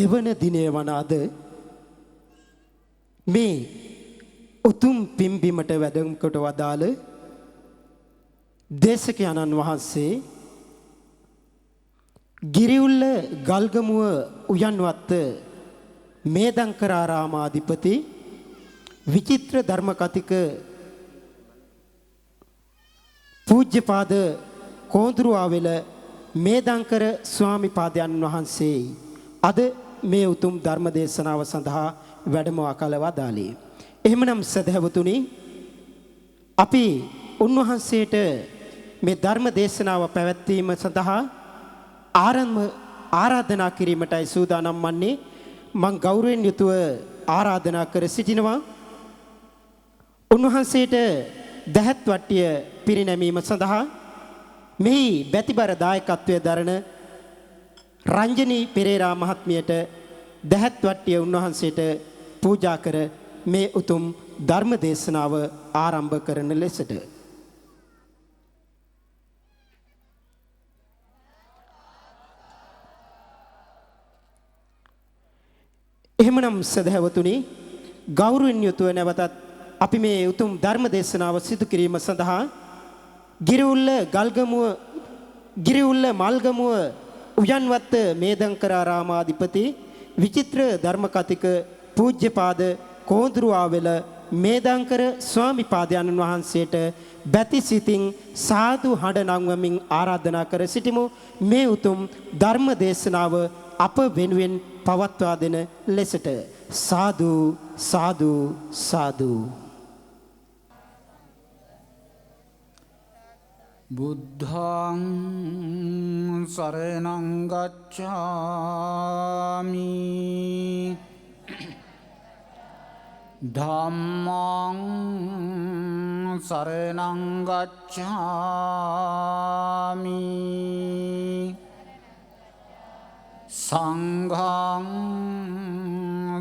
දෙවන දිනය වන අද මේ උතුම් පිම්බීමට වැඩම කොට වදාළ දේශකයන්න් වහන්සේ ගිරිඋල්ල ගල්ගමුව උයන්වත්ත මේදංකරාරාමාධිපති විචිත්‍ර ධර්ම කතික පූජ්‍යපාද කෝඳුරුආවෙල මේදංකර ස්වාමි පාදයන් වහන්සේ අද මේ උතුම් ධර්ම දේශනාව සඳහා වැඩම වදාළේ. එහෙමනම් සදහවතුනි අපි උන්වහන්සේට මේ ධර්ම දේශනාව පැවැත්වීම සඳහා ආරාධනා කිරීමටයි සූදානම් වන්නේ. මම ගෞරවයෙන් යුතුව ආරාධනා කර සිටිනවා උන්වහන්සේට දහත් වට්ටිය පිරිනැමීම සඳහා මෙහි බැතිබර දායකත්වයේ දරන රංජනී පෙරේරා මහත්මියට දහත් වට්ටිය උන්වහන්සේට පූජා කර මේ උතුම් ධර්ම දේශනාව ආරම්භ කරන ලෙසට එහෙමනම් සදහවතුනි ගෞරවයෙන් යුතුව නැවතත් අපි මේ උතුම් ධර්ම දේශනාව සිදු කිරීම සඳහා ගිරිඋල්ල මල්ගමුව උයන්වත්ත මේදංකරාරාමාධිපති විචිත්‍ර ධර්ම කතික පූජ්‍යපාද කෝඳුරුආවෙල මේදංකර ස්වාමි පාදයන් වහන්සේට බැති සිතින් සාදු හඬ නංවමින් ආරාධනා කර සිටිමු මේ උතුම් ධර්ම දේශනාව අප වෙනුවෙන් පවත්වා දෙන ලෙසට සාදු සාදු සාදු. බුද්ධං සරණං ගච්ඡාමි ධම්මං සරණං ගච්ඡාමි සංඝං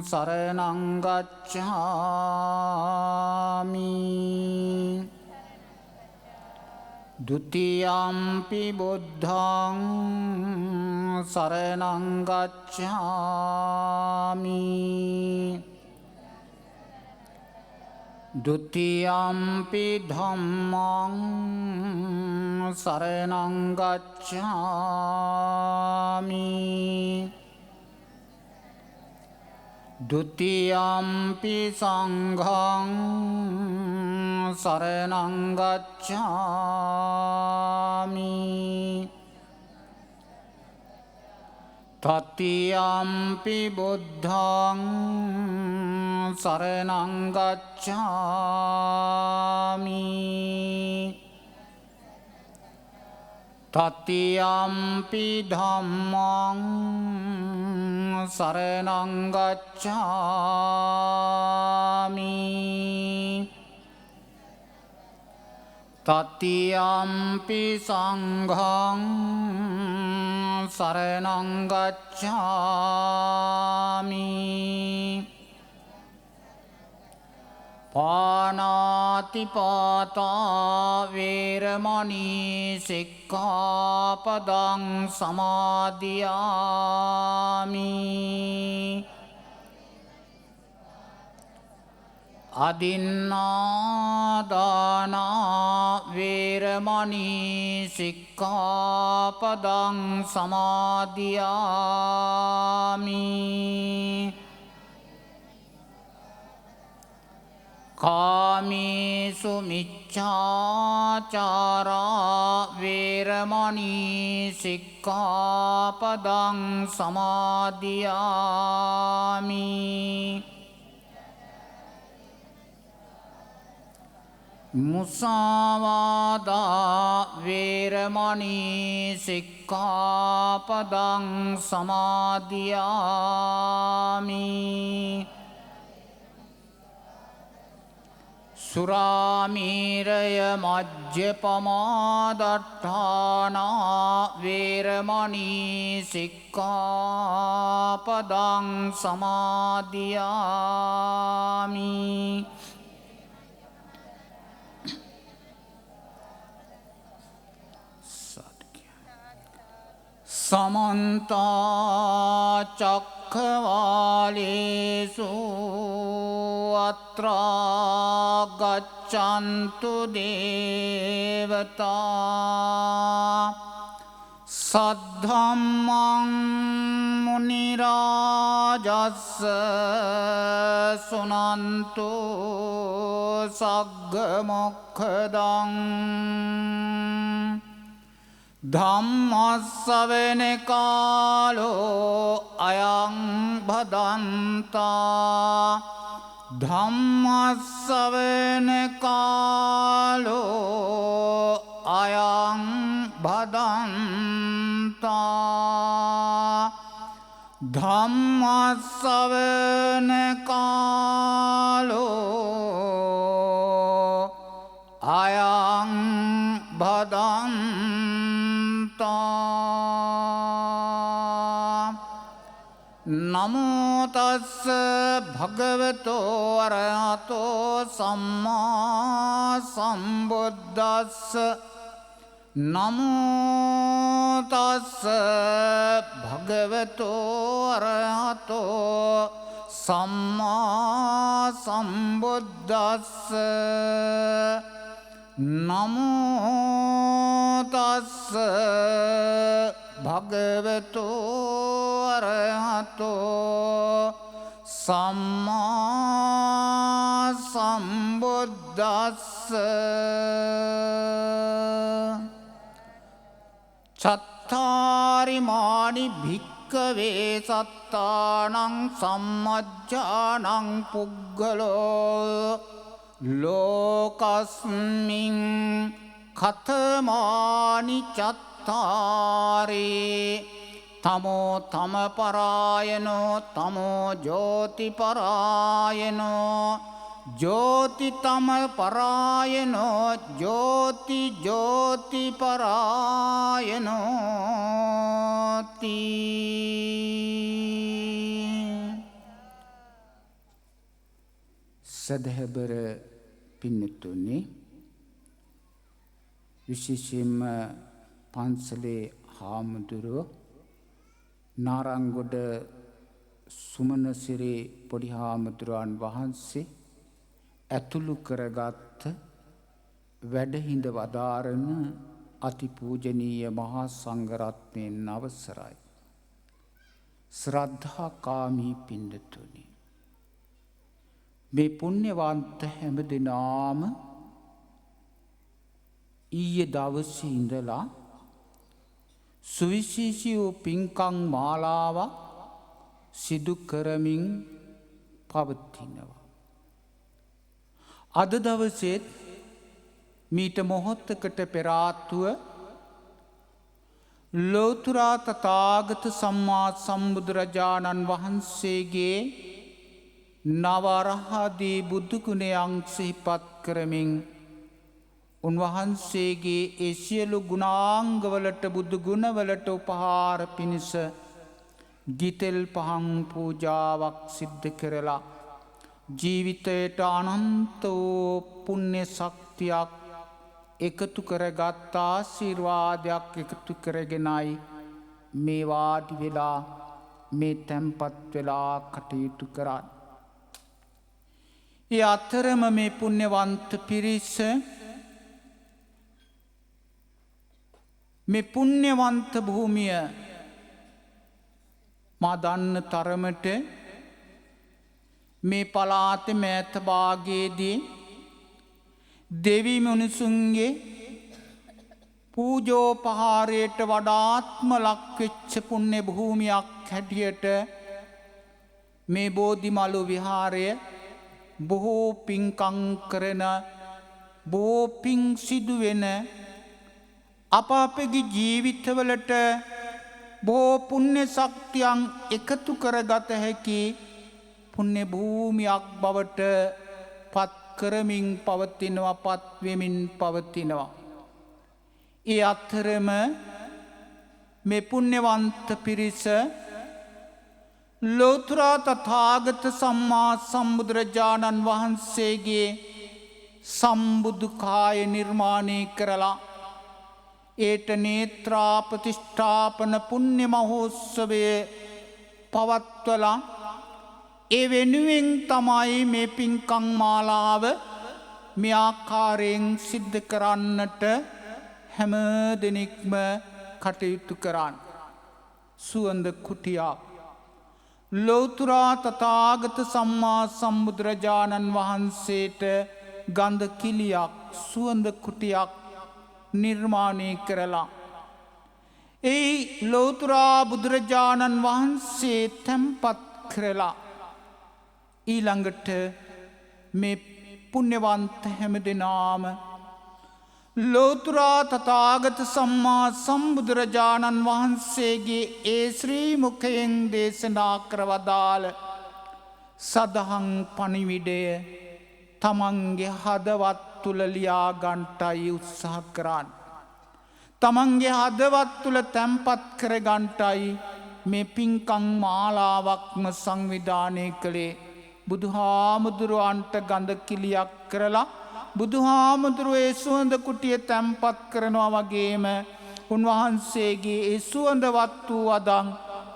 සරණං ගච්ඡාමි ဒုတိယံ පි බුද්ධං සරණං ගච්ඡාමි ဒုတိယံ පි ධම්මං සරණං ගච්ඡාමි ဒုတိယံ පි සංඝං සරණං ගච්ඡාමි တတိယံ පි බුද්ධං සරණං ගච්ඡාමි တတိယံ පි ධම්මං සරණං ගච්ඡාමි တတိယံ පි සංඝං සරණං ගච්ඡාමි ပါဏာတိပါတာဝေရမဏီសិក្ខាပဒံ សមាදිយាមិ អឌិននាដានាវេរមណីសិក្ខាបដံ សមាදිយាមិ កាមេសុមិច្ឆាចារាវេរមណីសិក្ខាបដံ សមាදිយាមិ មុសាវាដាវេរមណីសិក្ខាបដံ សមាදිយាមិ สุรามีรยมัจเจปมาดัฏฐานาเวรมณีสิกขาปดัง สมาธิยามิ समन्ता चक् චක්ඛවාලේසු අත්‍රා ගච්ඡන්තු දේවතා සද්ධම්මං මුනි රාජස්ස සුනන්තු සග්ග මොක්ඛදං ධම්මස්සවෙන කාලෝ අයං භදන්තා ධම්මස්සවෙන කාලෝ අයං භදන්තා ධම්මස්සවෙන කාලෝ අයං භදන්තා නමෝ තස්ස භගවතෝ අරහතෝ සම්මා සම්බුද්දස්ස නමෝ තස්ස භගවතෝ අරහතෝ සම්මා සම්බුද්දස්ස නමෝ තස්ස භගවතෝ අරහතෝ සම්මා සම්බුද්දස්ස චත්තාරිමානි භික්ඛවේ සත්තානං සම්මජ්ජානං පුග්ගලෝ ලෝකස්මින් කතමානි චත්තාරේ තමෝ තම පරායනෝ තමෝ ජෝති පරායනෝ ජෝති තම පරායනෝ ජෝති ජෝති පරායනෝති සදහබර පින්නතුනි විශේෂයෙන්ම පන්සලේ හාමුදුරුවෝ නාරංගොඩ සුමනසිරි පොඩි හාමුදුරුවන් වහන්සේ ඇතුළු කරගත් වැඩහිඳ වදාරන අතිපූජනීය මහා සංඝරත්නයන් අවසරයි. ශ්‍රද්ධාකාමී පින්නතුනි මේ පුණ්‍යවන්ත හැම දිනාම ඊයේ දවසේ ඉඳලා සුවිශේෂී වූ පින්කම් මාලාවක් සිදු කරමින් පවතිනවා. අද දවසේත් මීට මොහොතකට පෙර ආතුව ලෝතර තථාගත සම්මා සම්බුදුරජාණන් වහන්සේගේ නවරහදී බුදු ගුණයන් සිහිපත් කරමින් උන්වහන්සේගේ ඒ සියලු ගුණාංගවලට බුදු ගුණවලට උපහාර පිණිස ගිතෙල් පහන් පූජාවක් සිද්ධ කරලා ජීවිතයට අනන්ත වූ පුණ්‍ය ශක්තියක් එකතු කරගත් ආශිර්වාදයක් එකතු කරගෙනයි මේ වාඩි වෙලා මේ තැන්පත් වෙලා කටයුතු කරන්නේ. ඒ අතරම මේ පුණ්‍යවන්ත පිරිස මේ පුණ්‍යවන්ත භූමිය මා දන්න තරමට මේ පළාතේ මෑත භාගයේදී දෙවි මිනිසුන්ගේ පූජෝපහාරයට වඩාත්ම ලක්වෙච්ච පුණ්‍ය භූමියක් හැටියට මේ බෝධිමළු විහාරය බොහෝ පින්කම් කරන බොහෝ පින් සිදුවෙන අපගේ ජීවිතවලට බොහෝ පුණ්‍ය ශක්තියන් එකතු කරගත හැකි පුණ්‍ය භූමියක් බවට පත් කරමින් පවතිනවා, පත් වෙමින් පවතිනවා. ඒ අතරම මේ පුණ්‍යවන්ත පිරිස ලෝතර තථාගත සම්මා සම්බුදුරජාණන් වහන්සේගේ සම්බුදු කාය නිර්මාණය කරලා ඒට නේත්‍රා ප්‍රතිෂ්ඨාපන පුණ්‍ය මහෝත්සවය පවත්වලා ඒ වෙනුවෙන් තමයි මේ පින්කම් මාලාව මේ ආකාරයෙන් සිද්ධ කරන්නට හැම දෙනෙක්ම කටයුතු කරන්න. සුවඳ කුටියක් ලෝතුරා තථාගත සම්මා සම්බුදුරජාණන් වහන්සේට ගඳ කිලියක් සුවඳ කුටියක් නිර්මාණය කරලා ඒ ලෝතුරා බුදුරජාණන් වහන්සේ තැන්පත් කරලා ඊළඟට මේ පුණ්‍යවන්ත හැම දෙනාම ලෝතුරා තථාගත සම්මා සම්බුදුරජාණන් වහන්සේගේ ඒ ශ්‍රී මුඛයෙන් දේශනා කරවදාළ සදහම් පණිවිඩය තමන්ගේ හදවත් තුල ලියා ගන්නටයි උත්සාහ කරන්නේ. තමන්ගේ හදවත් තුල තැන්පත් කර ගන්නටයි මේ පින්කම් මාලාවක්ම සංවිධානය කළේ. බුදුහාමුදුරුවන්ට ගඳ කිලියක් කරලා බුදුහාමුදුරුවෝ ඒ සුවඳ කුටිය තැන්පත් කරනවා වගේම උන්වහන්සේගේ ඒ සුවඳවත් වූ අදන්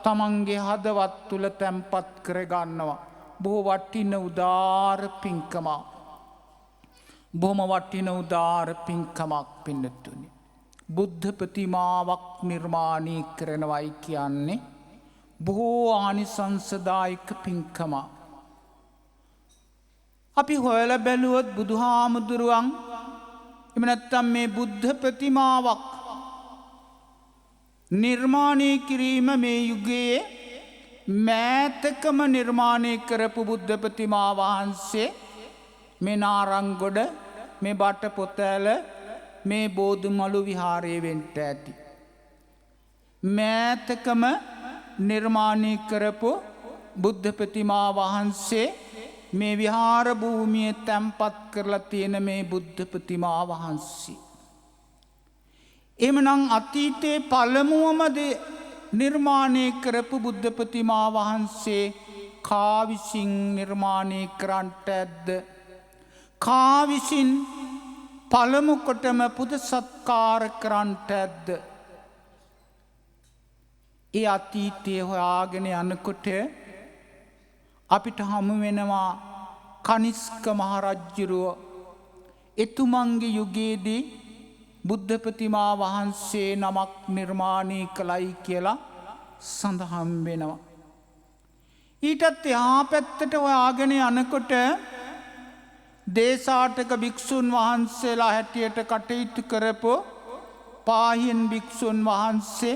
තමන්ගේ හදවත් තුල තැන්පත් කර ගන්නවා. බොහෝ වටින උදාර පින්කමක්. බොහොම වටින උදාර පින්කමක් පින්නතුනි. බුද්ධ ප්‍රතිමාවක් නිර්මාණය කරනවයි කියන්නේ බොහෝ ආනිසංසදායක පින්කමක්. අපි හොයලා බැලුවොත් බුදුහාමුදුරුවන් එහෙම නැත්නම් මේ බුද්ධ ප්‍රතිමාවක් නිර්මාණය කිරීම මේ යුගයේ මෑතකම නිර්මාණය කරපු බුද්ධ ප්‍රතිමා වහන්සේ මේ නාරංගොඩ මේ බටපොතැල මේ බෝධිමළු විහාරයේ වෙන්න ඇති. මෑතකම නිර්මාණය කරපු බුද්ධ ප්‍රතිමා වහන්සේ මේ විහාර භූමියේ තැන්පත් කරලා තියෙන මේ බුද්ධ ප්‍රතිමා වහන්සේ. එමනම් අතීතයේ පළමුවම නිර්මාණය කරපු බුද්ධ ප්‍රතිමා වහන්සේ කා විසින් නිර්මාණය කරන්නට ඇද්ද? කා විසින් පළමු කොටම පුද සත්කාර කරන්නට ඇද්ද? ඒ අතීතයේ හොයාගෙන යනකොට අපිට හමු වෙනවා කනිස්ක මහරජුරුව එතුමන්ගේ යුගයේදී බුද්ධ ප්‍රතිමා වහන්සේ නමක් නිර්මාණය කළයි කියලා සඳහන් වෙනවා. ඊටත් එහා පැත්තට හොයාගෙන යනකොට දේශාටක භික්ෂුන් වහන්සේලා හැටියට කටයුතු කරපු පාහියන් භික්ෂුන් වහන්සේ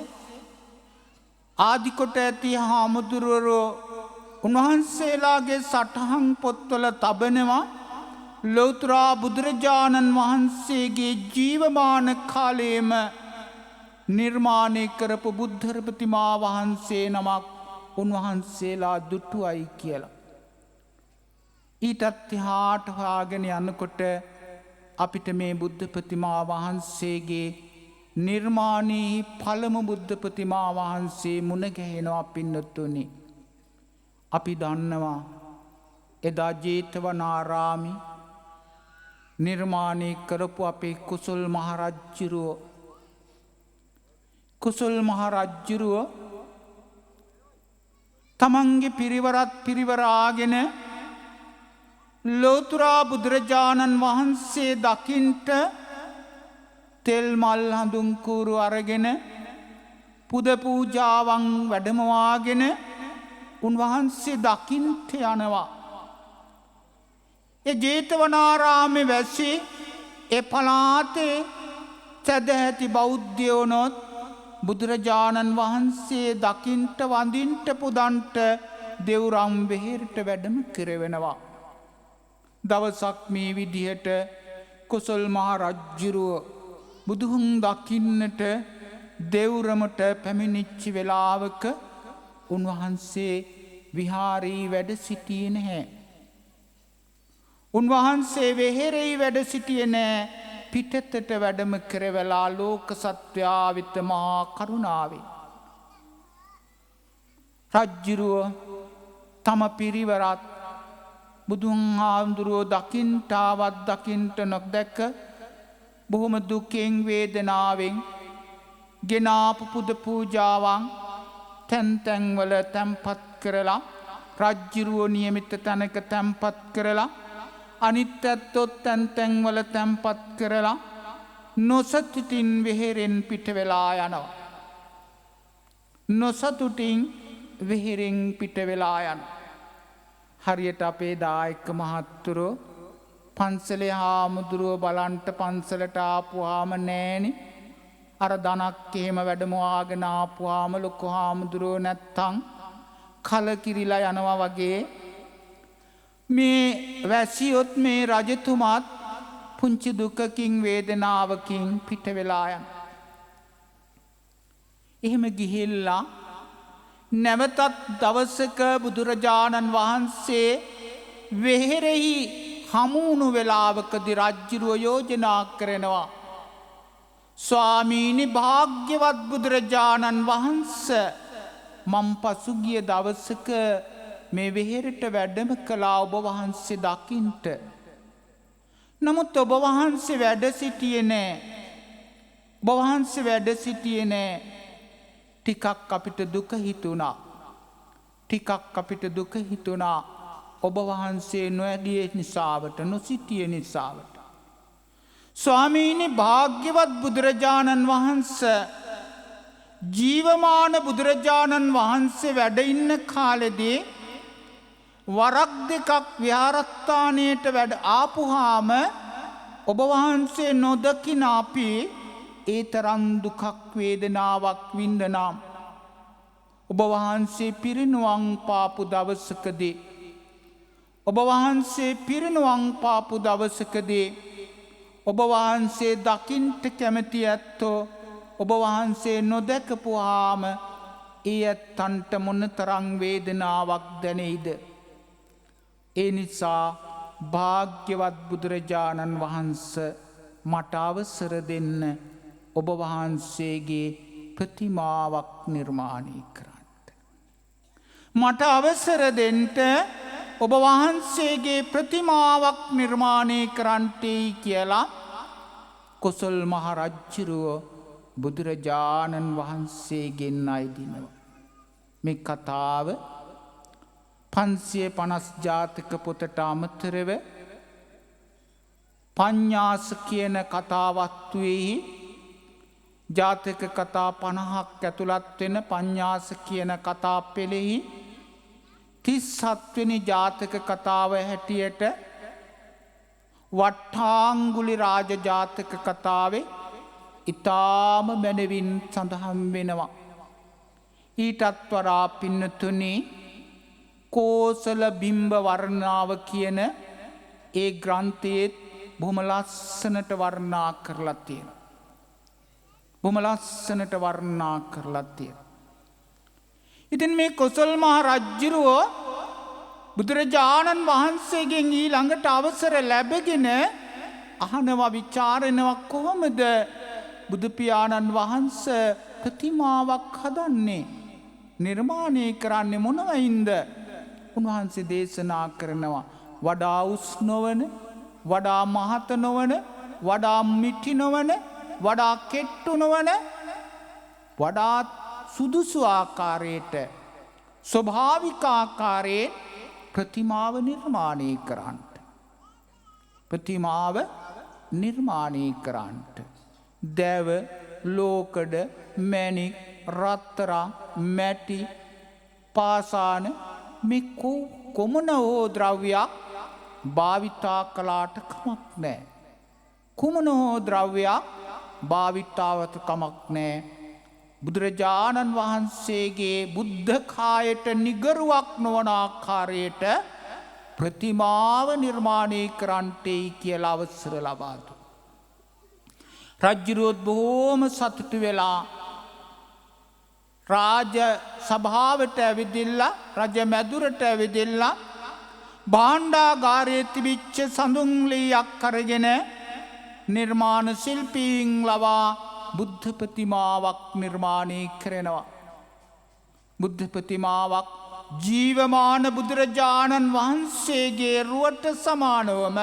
ආදිකොට ඇති හාමුදුරුවෝ උන්වහන්සේලාගේ සටහන් පොත්වල තබනවා ලෝතුරා බුදුරජාණන් වහන්සේගේ ජීවමාන කාලයේම නිර්මාණය කරපු බුද්ධ ප්‍රතිමා වහන්සේ නමක් උන්වහන්සේලා දුටුවයි කියලා. ඊටත් එහාට හොයාගෙන යනකොට අපිට මේ බුද්ධ ප්‍රතිමා වහන්සේගේ නිර්මාණයේ පළමු බුද්ධ ප්‍රතිමා වහන්සේ මුණ ගැහෙනවා පින්නතුනි. අපි දන්නවා එදා ජේතවනාරාමේ නිර්මාණය කරපු අපේ කුසල් මහරජුරුව තමන්ගේ පිරිවරත් පිරිවරාගෙන ලෝතුරා බුදුරජාණන් වහන්සේ දකින්ට තෙල් මල් හඳුන් කූරු අරගෙන පුද පූජාවන් වැඩමවාගෙන උන්වහන්සේ දකින්ට යනවා. ඒ ජේතවනාරාමේ වැසි ඒ පළාතේ සදැහැති බෞද්ධයෝනොත් බුදුරජාණන් වහන්සේ දකින්ට වඳින්ට පුදන්ට දෙව්රම් වෙහෙරට වැඩම කරවෙනවා. දවසක් මේ විදිහට කුසල් මහ රජුරුව බුදුහුන් දකින්නට දෙව්රමට පැමිණිච්ච වෙලාවක උන්වහන්සේ විහාරී වැඩ සිටියේ නැහැ. උන්වහන්සේ වෙහෙරේ වැඩ සිටියේ නැහැ. පිටතට වැඩම කරවලා ලෝක සත්වයා වෙත මහා කරුණාවෙන් රජ්ජුරුව තම පිරිවරත් බුදුන් හාමුදුරුවෝ දකින්ටාවත් දකින්ට නොදැක බොහොම දුකෙන් වේදනාවෙන් ගෙනාපු පුද පූජාවන් තැන් තැන්වල තැන්පත් කරලා රජ්ජුරුවෝ නියමිත තැනක තැන්පත් කරලා අනිත් ඇත්තොත් තැන් තැන්වල තැන්පත් කරලා නොසතුටින් වෙහෙරෙන් පිට වෙලා යනවා. නොසතුටින් වෙහෙරෙන් පිට වෙලා යන. හරියට අපේ දායක මහත්තුරෝ පන්සලේ හාමුදුරුවෝ බලන්ට පන්සලට ආපුහාම නෑනේ අර දනක් එහෙම වැඩමවාගෙන ආපුහාම ලොකු හාමුදුරුවෝ නැත්තං කලකිරිලා යනවා වගේ මේ වැසියොත් මේ රජතුමාත් පුංචි දුකකින් වේදනාවකින් පිට වෙලා යන. එහෙම ගිහිල්ලා නැවතත් දවසක බුදුරජාණන් වහන්සේ වෙහෙරෙහි හමුණු වෙලාවකදි රජ්ජුරුව යෝජනා කරනවා. ස්වාමීනි භාග්‍යවත් බුදුරජාණන් වහන්ස මම් පසුගිය දවසක මේ වෙහෙරට වැඩම කළා ඔබ වහන්සේ දකින්ට. නමුත් ඔබ වහන්සේ වැඩ සිටියේ නෑ. ඔබ වහන්සේ වැඩ සිටියේ නෑ. ටිකක් අපිට දුක හිතුණා. ටිකක් අපිට දුක හිතුණා ඔබ වහන්සේ නොඇගිය නිසාවට නොසිටිය නිසාවට. ස්වාමීනි භාග්‍යවත් බුදුරජාණන් වහන්ස ජීවමාන බුදුරජාණන් වහන්සේ වැඩ ඉන්න කාලෙදී වරක් දෙකක් විහාරස්ථානයට වැඩ ආපුහාම ඔබ වහන්සේ නොදකින අපි ඒ තරම් දුකක් වේදනාවක් වින්දනම් ඔබ වහන්සේ පිරිනුවම් පාපු දවසකදී ඔබ වහන්සේ පිරිනුවම් පාපු දවසකදී ඔබ වහන්සේ දකින්ට කැමති ඇත්තෝ ඔබ වහන්සේ නොදැකපුහාම ඒ ඇත්තන්ට මොනතරම් වේදනාවක් දැනෙයිද. ඒ නිසා භාග්‍යවත් බුදුරජාණන් වහන්ස මට අවසර දෙන්න ඔබ වහන්සේගේ ප්‍රතිමාවක් නිර්මාණය කරන්න. මට අවසර දෙන්ට ඔබ වහන්සේගේ ප්‍රතිමාවක් නිර්මාණය කරන්ටයි කියලා කොසල් මහරජ්ජුරුව බුදුරජාණන් වහන්සේගෙන් අයිදිනවා. මේ කතාව 550 ජාතක පොතට අමතරව පඤ්ඤාස කියන කතාවත්වෙහි ජාතක කතා 50ක් ඇතුළත් වෙන පඤ්ඤාස කියන කතා පෙළෙහි 37 වෙනි ජාතක කතාව හැටියට වට්ටාංගුලි රාජ ජාතක කතාවේ ඊටාම මැනවින් සඳහන් වෙනවා. ඊටත් වඩා පින්නතුනි කෝසල බිම්බ වර්ණාව කියන ඒ ග්‍රන්ථයේ බොහොම ලස්සනට වර්ණනා කරලා තියෙනවා. බොහොම ලස්සනට වර්ණනා කරලා තියෙනවා. ඉතින් මේ කොසල් මහ රජුරෝ බුදුරජාණන් වහන්සේගෙන් ඊළඟට අවසර ලැබගෙන අහනවා විචාරනවා කොහොමද බුදු පියාණන් වහන්සේ ප්‍රතිමාවක් හදන්නේ නිර්මාණය කරන්නේ මොනවයින්ද? උන්වහන්සේ දේශනා කරනවා වඩා උස් නොවන, වඩා මහත නොවන, වඩා මිටි නොවන, වඩා කෙට්ටු නොවන, වඩා සුදුසු ආකාරයට ස්වභාවික ආකාරයෙන් ප්‍රතිමාව නිර්මාණය කරන්නට. ප්‍රතිමාව නිර්මාණය කරන්නට. දැව, ලෝකඩ, මැණික්, රත්තරන්, මැටි, පාසාන මේ කොමන හෝ ද්‍රව්‍යයක් භාවිතා කළාට කමක් නැහැ. කුමන හෝ ද්‍රව්‍යයක් භාවිතාවට කමක් නැහැ. බුදුරජාණන් වහන්සේගේ බුද්ධ කායට නිගරුවක් නොවන ආකාරයට ප්‍රතිමාව නිර්මාණය කරන්නටයි කියලා අවසර ලබා දුන්නා. රජුරුවත් බොහෝම සතුටු වෙලා රාජ සභාවට ඇවිදිලා රජ මැදුරට ඇවිදිලා භාණ්ඩාගාරයේ තිබිච්ච සඳුන් ලීයක් අරගෙන නිර්මාණ ශිල්පීන් ලවා බුද්ධ ප්‍රතිමාවක් නිර්මාණය කරනවා. බුද්ධ ප්‍රතිමාවක් ජීවමාන බුදුරජාණන් වහන්සේගේ රුවට සමානවම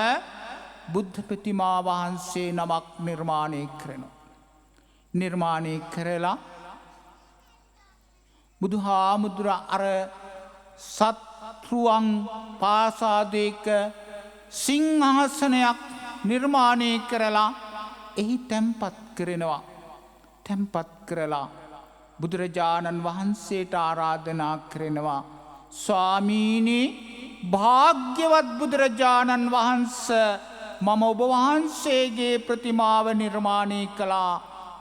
බුද්ධ ප්‍රතිමා වහන්සේ නමක් නිර්මාණය කරනවා. නිර්මාණය කරලා බුදුහාමුදුර අර සත්රුවන් පාසාදයක සිංහාසනයක් නිර්මාණය කරලා එහි තැන්පත් කරනවා. තැන්පත් කරලා බුදුරජාණන් වහන්සේට ආරාධනා කරනවා. ස්වාමීනි භාග්‍යවත් බුදුරජාණන් වහන්ස මම ඔබ වහන්සේගේ ප්‍රතිමාව නිර්මාණය කළා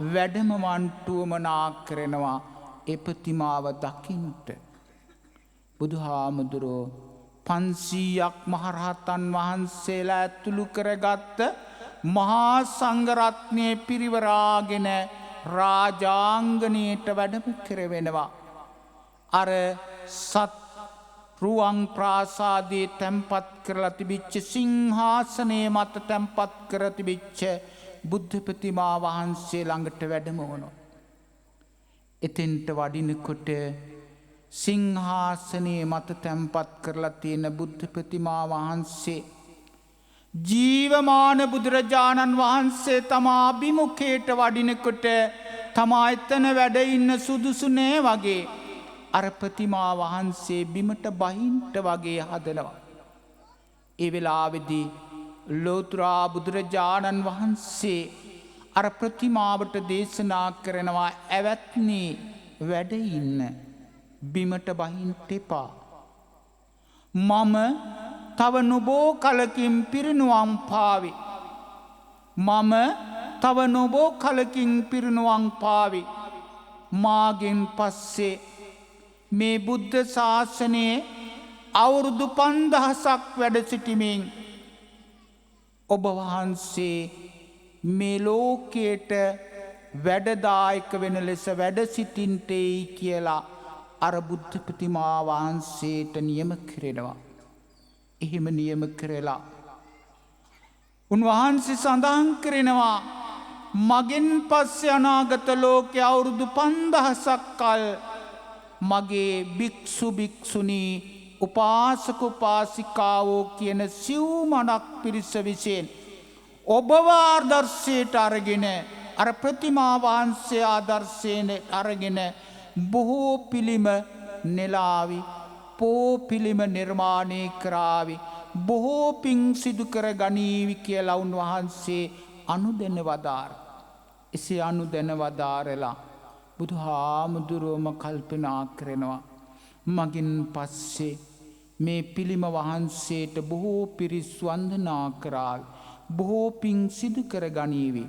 වැඩමවන්ටුවමනා කරනවා ඒ ප්‍රතිමාව දකින්ට. බුදුහාමුදුරෝ 500ක් මහරහතන් වහන්සේලා ඇතුළු කරගත්ත මහා සංඝරත්නය පිරිවරාගෙන රාජාංගණයට වැඩම කරවෙනවා. අර රුවන් ප්‍රාසාදයේ තැන්පත් කරලා තිබිච්ච සිංහාසනයේ මත තැන්පත් කර තිබිච්ච බුද්ධ ප්‍රතිමා වහන්සේ ළඟට වැඩම වුණා. එතෙන්ට වඩිනකොට සිංහාසනයේ මත තැන්පත් කරලා තියෙන බුද්ධ ප්‍රතිමා වහන්සේ ජීවමාන බුදුරජාණන් වහන්සේ තමා අභිමුඛයට වඩිනකොට තමා එතන වැඩ ඉන්න සුදුසු නෑ වගේ අර ප්‍රතිමා වහන්සේ බිමට බහින්ට වගේ හදනවා. ඒ වෙලාවේදී ලෝතර බුදුරජාණන් වහන්සේ අර ප්‍රතිමාවට දේශනා කරනවා ඇවැත්නි වැඩ ඉන්න බිමට බහින්ට එපා. මම තව නොබෝ කලකින් පිරිනුවම් පාවි. මම තව නොබෝ කලකින් පිරිනුවම් පාවි. මාගෙන් පස්සේ මේ බුද්ධ ශාසනයේ අවුරුදු 5000ක් වැඩ සිටිමින් ඔබ වහන්සේ මේ ලෝකයට වැඩදායක වෙන ලෙස වැඩ සිටින්ටෙයි කියලා අර බුද්ධ ප්‍රතිමා වහන්සේට නියම කරනවා. එහෙම නියම කරලා උන්වහන්සේ සඳහන් කරනවා මගෙන් පස්සේ අනාගත ලෝකයේ අවුරුදු 5000ක් කල් මගේ භික්ෂු භික්ෂුණී උපාසක උපාසිකාවෝ කියන සිව්මනක් පිරිස විසින් ඔබව ආදර්ශයට අරගෙන අර ප්‍රතිමා වහන්සේ ආදර්ශයෙන් අරගෙන බොහෝ පිළිම නෙලාවි පෝ පිළිම නිර්මාණය කරાવી බොහෝ පිං සිදු කර ගනීවි කියලා උන්වහන්සේ අනුදැන වදාර. එසේ අනුදැන වදාරලා බුදුහාමුදුරුවම කල්පනා කරනවා මගින් පස්සේ මේ පිළිම වහන්සේට බොහෝ පිරිස් වන්දනා කරાવી බොහෝ පිං සිදු කර ගනීවි.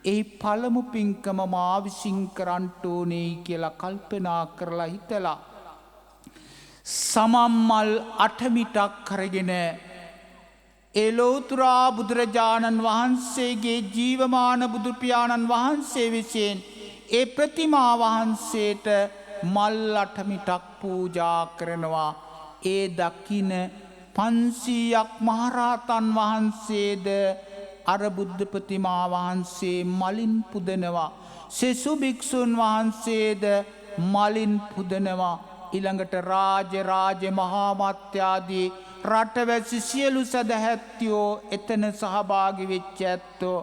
ඒ පළමු පින්කම මා විසින් කරන්ට ඕනේ කියලා කල්පනා කරලා හිතලා සමම්මල් 8 මිටක් කරගෙන ඒ ලෝතර බුදුරජාණන් වහන්සේගේ ජීවමාන බුදු පියාණන් වහන්සේ විසින් ඒ ප්‍රතිමා වහන්සේට මල් 8 මිටක් පූජා කරනවා. ඒ දකින 500ක් මහරහතන් වහන්සේද අර බුද්ධ ප්‍රතිමා වහන්සේ මලින් පුදනවා. සෙසු භික්ෂුන් වහන්සේද මලින් පුදනවා. ඊළඟට රාජ මහාමාත්‍යාදී රටවැසි සියලු සදැහැත්තියෝ එතන සහභාගී වෙච්ච ඇත්තෝ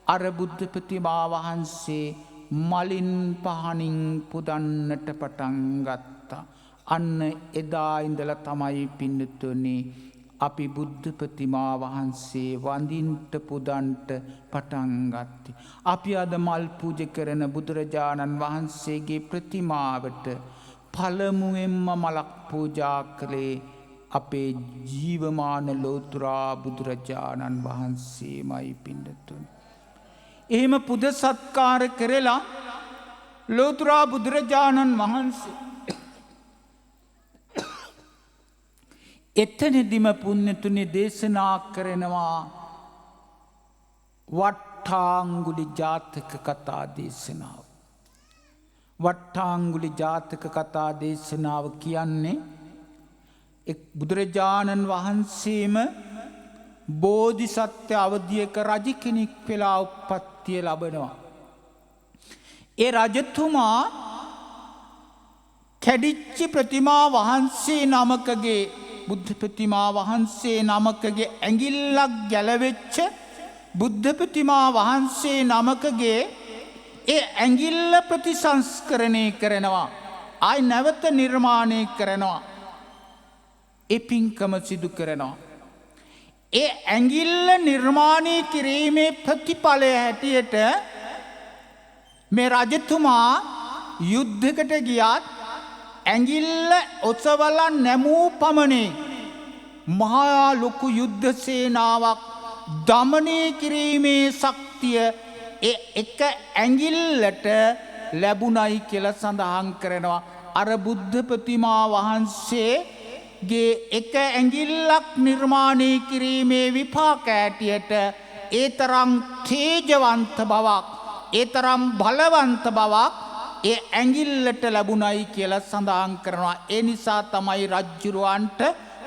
අර බුද්ධ ප්‍රතිමා වහන්සේ මලින් පහනින් පුදන්නට පටන් ගත්තා. අන්න එදා ඉඳලා තමයි පින්නතුනේ අපි බුද්ධ ප්‍රතිමා වහන්සේ වඳින්ට පුදන්ට පටන් ගත්තේ. අපි අද මල් පූජා කරන බුදුරජාණන් වහන්සේගේ ප්‍රතිමාවට පළමුවෙන්ම මලක් පූජා කළේ අපේ ජීවමාන ලෝතර බුදුරජාණන් වහන්සේමයි පින්නතුනි. එහෙම පුද සත්කාර කරලා ලෝතර බුදුරජාණන් වහන්සේ එතනදිම පුණ්‍යතුනි දේශනා කරනවා වට්ටාංගුලි ජාතක කතා දේශනාව. වට්ටාංගුලි ජාතක කතා දේශනාව කියන්නේ බුදුරජාණන් වහන්සේම බෝධිසත්ව අවධියක රජ කෙනෙක් වෙලා උප්පත්තිය ලබනවා. ඒ රජතුමා කැඩිච්ච ප්‍රතිමා වහන්සේ නමකගේ බුද්ධ ප්‍රතිමා වහන්සේ නමකගේ ඇඟිල්ලක් ගැලවෙච්ච බුද්ධ ප්‍රතිමා වහන්සේ නමකගේ ඒ ඇඟිල්ල ප්‍රතිසංස්කරණය කරනවා. ආයි නැවත නිර්මාණය කරනවා. ඒ පින්කම සිදු කරනවා. ඒ ඇඟිල්ල නිර්මාණය කිරීමේ ප්‍රතිඵලය හැටියට මේ රජතුමා යුද්ධකට ගියත් ඇඟිල්ල ඔසවලා නැමූ පමණේ මහා ලොකු යුද්ධ සේනාවක් දමනය කිරීමේ ශක්තිය ඒ එක ඇඟිල්ලට ලැබුණයි කියලා සඳහන් කරනවා. අර බුද්ධ ප්‍රතිමා වහන්සේගේ එක ඇඟිල්ලක් නිර්මාණය කිරීමේ විපාක ඇටියට ඒ තරම් තේජවන්ත බවක්, ඒ තරම් බලවන්ත බවක් ඒ ඇඟිල්ලට ලැබුණයි කියලා සඳහන් කරනවා. ඒ නිසා තමයි රජ්ජුරුවන්ට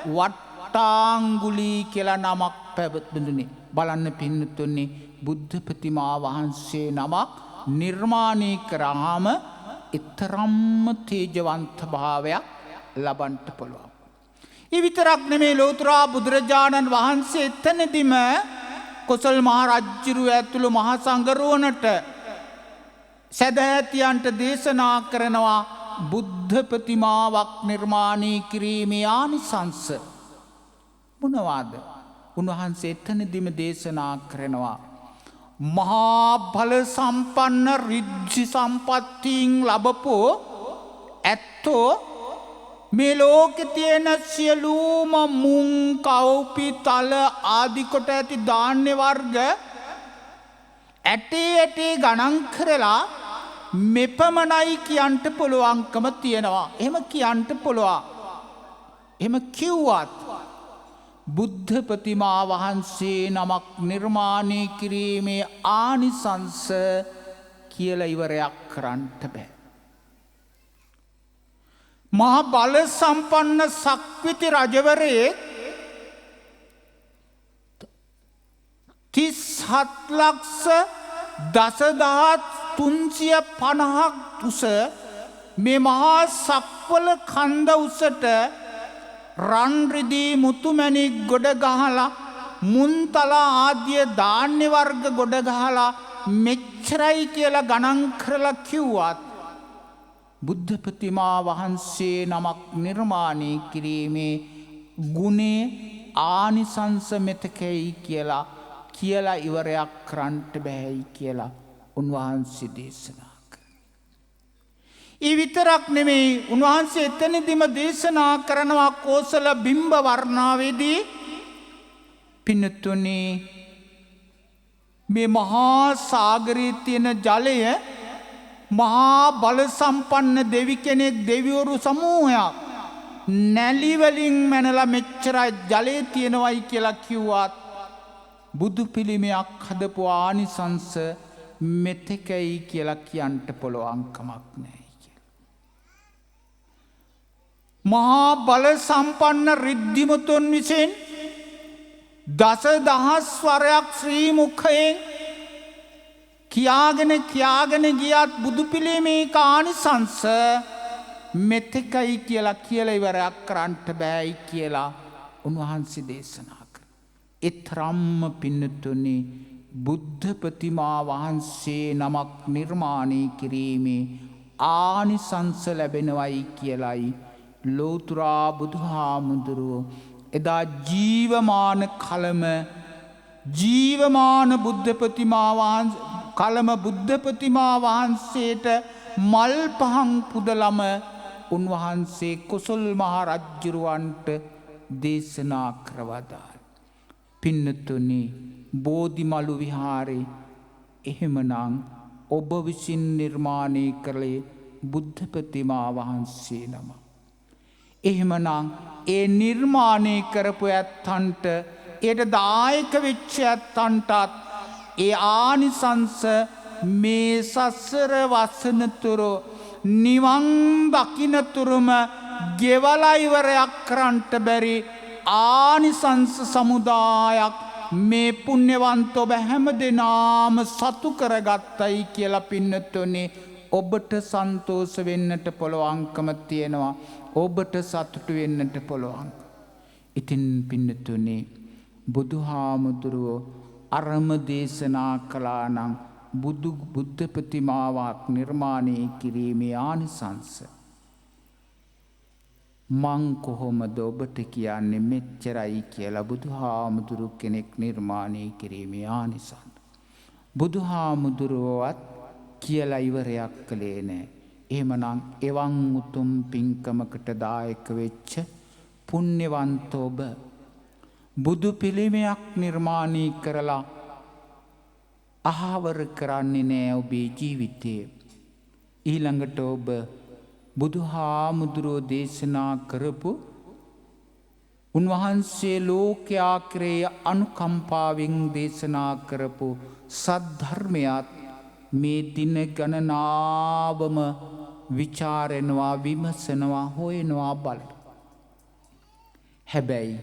වට්ටාංගුලී කියලා නමක් පැවතුනේ. බලන්න පින්නතුනි, බුද්ධ ප්‍රතිමා වහන්සේ නමක් නිර්මාණය කරාම ඊතරම්ම තේජවන්ත භාවයක් ලබන්න පුළුවන්. ඒ විතරක් නෙමේ, ලෝතර බුදුරජාණන් වහන්සේ එතනදිම කොසල් මහ රජුරුව ඇතුළු මහා සංඝරුවනට සදහැතියන්ට දේශනා කරනවා බුද්ධ ප්‍රතිමාවක් නිර්මාණය කිරීමේ ආනිසංස මොනවාද? උන්වහන්සේ එතනදිම දේශනා කරනවා මහා බල සම්පන්න ඍද්ධි සම්පත්තීන් ලැබපෝ ඇත්තෝ මේ ලෝකේ තියෙන සියලුම මුං කව්පි තල ආදි කොට ඇති ධාන්‍ය වර්ග ඇටේ ගණන් කරලා මෙපමණයි කියන්ට පුළුවන්කම තියෙනවා. එහෙම කියන්ට පුළුවන්. එහෙම කිව්වත් බුද්ධ ප්‍රතිමා වහන්සේ නමක් නිර්මාණය කිරීමේ ආනිසංස කියලා ඉවරයක් කරන්නට බෑ. මහා බල සම්පන්න සක්විති රජවරේ 37,10,350ක් උස මේ මහා සක්වල කන්ද උසට රන් රිදී මුතුමැණික් ගොඩ ගහලා මුන්තලා ආදී ධාන්‍ය වර්ග ගොඩ ගහලා මෙච්චරයි කියලා ගණන් කරලා කිව්වත් බුද්ධ ප්‍රතිමා වහන්සේ නමක් නිර්මාණය කිරීමේ ගුණේ ආනිසංස මෙතකයි කියලා ඉවරයක් කරන්නට බෑයි කියලා උන්වහන්සේ දේශනා කරනවා. ඒ විතරක් නෙමෙයි, උන්වහන්සේ එතනදිම දේශනා කරනවා කෝසල බිම්බ වර්ණාවේදී පින්නතුනි මේ මහා සාගරයේ තියෙන ජලය මහා බල සම්පන්න දෙවි කෙනෙක්, දෙවිවරු සමූහයක් නැලි වලින් මැනලා මෙච්චර ජලය තියෙනවයි කියලා කිව්වත් බුදු පිළිමයක් හදපු ආනිසංස මෙතෙකයි කියලා කියන්න පුළුවන් කමක් නැහැ කියලා. මහා බල සම්පන්න රිද්ධිමතුන් විසින් දසදහස් වරයක් ශ්‍රී මුඛයෙන් කියාගෙන ගියත් බුදු පිළිමේ ආනිසංස මෙතෙකයි කියලා ඉවරයක් කරන්න බෑයි කියලා උන්වහන්සේ දේශනා කරා. ඊතරම්ම පින්නතුනි බුද්ධ ප්‍රතිමා වහන්සේ නමක් නිර්මාණය කිරීමේ ආනිසංස ලැබෙනවයි කියලයි ලෝතර බුදුහාමුදුරුවෝ එදා ජීවමාන බුද්ධ ප්‍රතිමා වහන්සේට මල් පහන් පුදලම උන්වහන්සේ කොසල් මහ රජුරවන්ට දේශනා කරවදායි. පින්නතුනි බෝධිමලු විහාරේ එහෙමනම් ඔබ විසින් නිර්මාණය කළේ බුද්ධ ප්‍රතිමා වහන්සේ නම. එහෙමනම් ඒ නිර්මාණය කරපු ඇත්තන්ට, ඒට දායක වෙච්ච ඇත්තන්ටත් ඒ ආනිසංස මේ සසර වසනතුරු නිවන් දකින්නතුරුම ගෙවලා ඉවරයක් කරන්නට බැරි ආනිසංස සමුදායක් මේ පුණ්‍යවන්ත ඔබ හැම දෙනාම සතු කරගත්තයි කියලා පින්නතුනි ඔබට සන්තෝෂ වෙන්නට පුළුවන්කම තියෙනවා. ඔබට සතුටු වෙන්නට පුළුවන්. ඉතින් පින්නතුනි බුදුහාමුදුරුවෝ අරම දේශනා කළා නම් බුද්ධ ප්‍රතිමාවක් නිර්මාණය කිරීමේ ආනිසංස මං කොහොමද ඔබට කියන්නේ මෙච්චරයි කියලා බුදුහාමුදුරු කෙනෙක් නිර්මාණය කිරීමේ ආනිසංස. බුදුහාමුදුරුවවත් කියලා ඉවරයක් කළේ නෑ. එහෙමනම් එවන් උතුම් පින්කමකට දායක වෙච්ච පුණ්‍යවන්ත ඔබ බුදු පිළිමයක් නිර්මාණය කරලා අහවර කරන්නේ නෑ ඔබේ ජීවිතයේ. ඊළඟට ඔබ බුදුහාමුදුරුවෝ දේශනා කරපු උන්වහන්සේ ලෝකයා කෙරෙහි අනුකම්පාවෙන් දේශනා කරපු සද්ධර්මයත් මේ දින ගණනාවම විචාරනවා විමසනවා හොයනවා බල. හැබැයි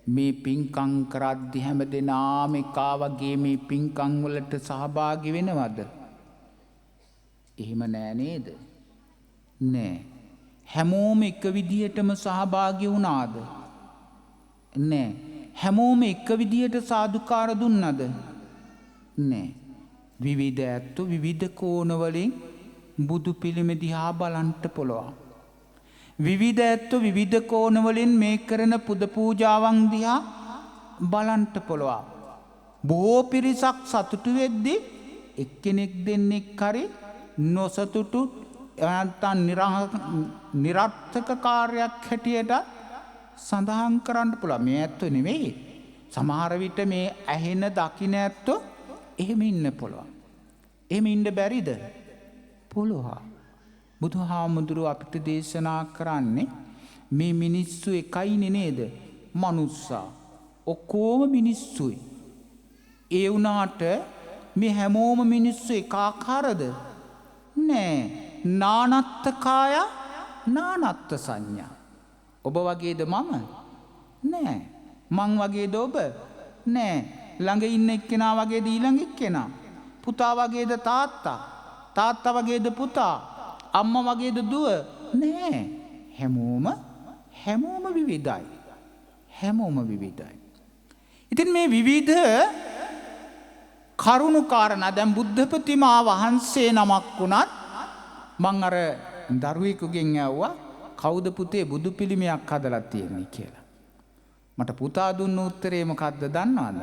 මේ පින්කම් කරද්දි හැම දෙනාම එකා වගේ මේ පින්කම් වලට සහභාගී වෙනවද? එහෙම නෑ නේද? නෑ. හැමෝම එක විදිහටම සහභාගී වුණාද? නෑ. හැමෝම එක විදිහට සාදුකාර දුන්නද? නෑ. විවිධ ඇත්තු විවිධ කෝණවලින් බුදු පිළිම දිහා බලන්ට පුළුවන්. විවිධ ඇත්තු විවිධ කෝණවලින් මේ කරන පුද පූජාවන් දිහා බලන්ට පුළුවන්. බොහෝ පිරිසක් සතුටු වෙද්දී එක්කෙනෙක් දෙන්නෙක් හරි නොසතුටු නැත්නම් නිරර්ථක කාර්යයක් හැටියට සඳහන් කරන්න පුළුවන්. මේ ඇත්තෝ නෙවෙයි. සමහර විට මේ ඇහෙන දකින්න ඇත්තෝ එහෙම ඉන්න පුළුවන්. එහෙම ඉන්න බැරිද? පුළුවන්. බුදුහාමුදුරුවෝ අපිට දේශනා කරන්නේ මේ මිනිස්සු එකයිනේ නේද? මනුස්සා. ඔක්කොම මිනිස්සුයි. ඒ වුණාට මේ හැමෝම මිනිස්සු එකාකාරද? නෑ. නානත්ත් කාය නානත්ත් සංඥා. ඔබ වගේද මම? නෑ. මං වගේද ඔබ? නෑ. ළඟ ඉන්න එක්කෙනා වගේද ඊළඟ එක්කෙනා? පුතා වගේද තාත්තා? තාත්තා වගේද පුතා? අම්මා වගේද දුව? නෑ. හැමෝම විවිධයි. හැමෝම විවිධයි. ඉතින් මේ විවිධ කරුණු කාරණා දැන් බුද්ධ ප්‍රතිමා වහන්සේ නමක් වුණත් මං අර දරුවෙකුගෙන් ඇහුවා කවුද පුතේ බුදු පිළිමයක් හදලා තියෙන්නේ කියලා. මට පුතා දුන්න උත්තරේ මොකද්ද දන්නවද?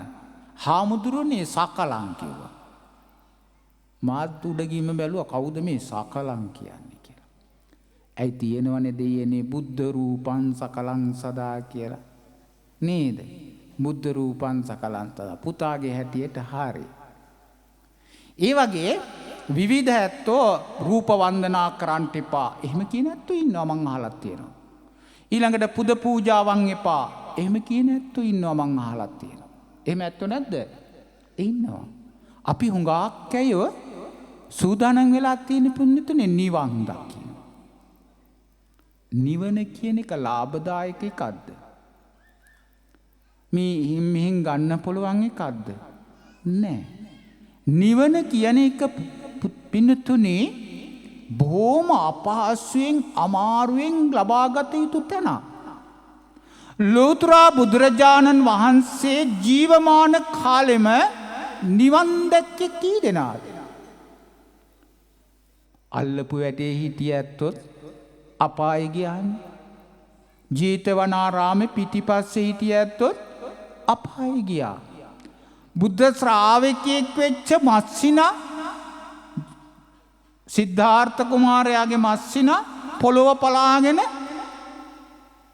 හාමුදුරනේ සකලං කිව්වා. මාත් උඩ ගිහින් බැලුවා කවුද මේ සකලං කියන්නේ කියලා. ඇයි තියෙනවනේ දෙයනේ බුද්ධ රූපං සකලං සදා කියලා. නේද? බුද්ධ රූපං සකලං සදා පුතාගේ හැටියට හරියි. ඒ වගේ විවිධ ඇත්තෝ රූප වන්දනා කරන්නට එපා. එහෙම කියන ඇත්තෝ ඉන්නවා මං අහලා තියෙනවා. ඊළඟට පුද පූජාවන් එපා. එහෙම කියන ඇත්තෝ ඉන්නවා මං අහලා තියෙනවා. එහෙම ඇත්තෝ නැද්ද? ඉන්නවා. අපි හුඟක් අයව සූදානම් වෙලා තියෙන පුණ්‍යතුනේ නිවන් දකින්න. නිවන කියන එක ලාභදායක එකක්ද? මේ මෙහෙන් ගන්න පුළුවන් එකක්ද? නෑ. නිවන කියන එක පින්නතුනේ බොහොම අපහසුයෙන් අමාරුවෙන් ලබාගත යුතු තැන. ලෝතර බුදුරජාණන් වහන්සේ ජීවමාන කාලෙම නිවන් දැක්කේ කී දෙනාද? අල්ලපු වැටේ හිටිය ඇත්තොත් අපායේ ගියානේ. ජේතවනාරාමේ පිටිපස්සේ හිටිය ඇත්තොත් අපායේ ගියා. බුද්ධ ශ්‍රාවකයෙක් වෙච්ච මස්සිනා සිද්ධාර්ථ කුමාරයාගේ මස්සිනා පොළොව පලාගෙන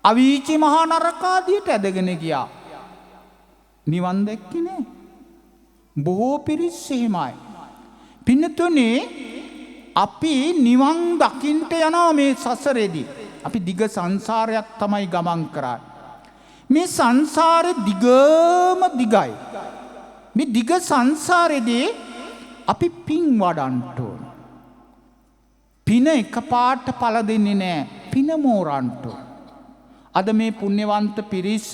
අවීචි මහා නරකාදියට ඇදගෙන ගියා. නිවන් දැක්කේ නෑ. බොහෝ පිරිස් එහෙමයි. පින්නතුනේ අපි නිවන් දකින්ට යනවා මේ සසරේදී. අපි දිග සංසාරයක් තමයි ගමන් කරන්නේ. මේ සංසාරේ දිගම දිගයි. මේ දිග සංසාරේදී අපි පින් වඩන්න ඕන. පින එකපාරට පළ දෙන්නේ නැහැ. පින මෝරන්න ඕන. අද මේ පුණ්‍යවන්ත පිරිස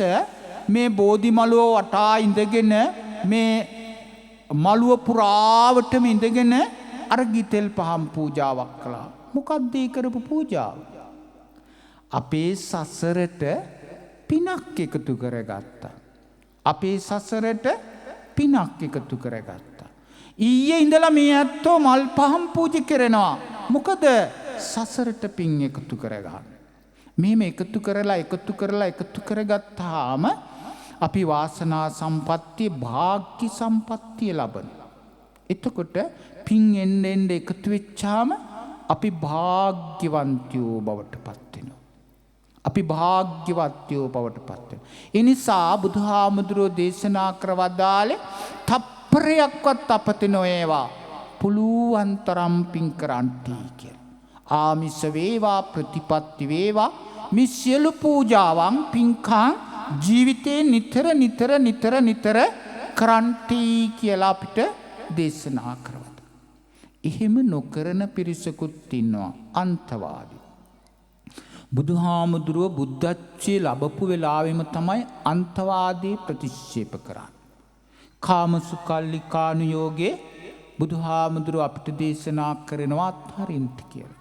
මේ බෝධි මළුව වටා ඉඳගෙන මේ මළුව පුරාවටම ඉඳගෙන අර ගිතෙල් පහන් පූජාවක් කළා. මොකක්ද ඒ කරපු පූජාව? අපේ සසරට පිනක් එකතු කරගත්තා. අපේ සසරට පිනක් එකතු කරගත්තා. ඊයේ ඉඳලා මේ ඇත්තෝ මල් පහන් පූජා කරනවා. මොකද සසරට පින් එකතු කරගන්න. මෙහෙම එකතු කරගත්තාම අපි වාසනා සම්පත්තිය භාග්‍ය සම්පත්තිය ලබන. එතකොට පින් එන්න එකතු වෙච්චාම අපි භාග්‍යවන්තයෝ බවට පත් වෙනවා. අපි භාග්‍යවත්යෝ බවට පත් වෙනවා. ඒ නිසා බුදුහාමුදුරෝ දේශනා කරවදාලේ තප්පරයක්වත් අපතේ නොඒවා පුළුවන් තරම් පින් කරන්ටි කියලා. ආමිස වේවා ප්‍රතිපත්ති වේවා මේ සියලු පූජාවන් පින්කම් ජීවිතේ නිතර කරන්ටි කියලා අපිට දේශනා කරවද. එහෙම නොකරන පිරිසකුත් ඉන්නවා අන්තවාදී. බුදුහාමුදුරුව බුද්ධත්වයේ ලැබපු වෙලාවෙම තමයි අන්තවාදී ප්‍රතික්ෂේප කරන්නේ. කාමසුකල්ලිකානුයෝගේ බුදුහාමුදුරුව අපිට දේශනා කරනවා අත්හරින්න කියලා.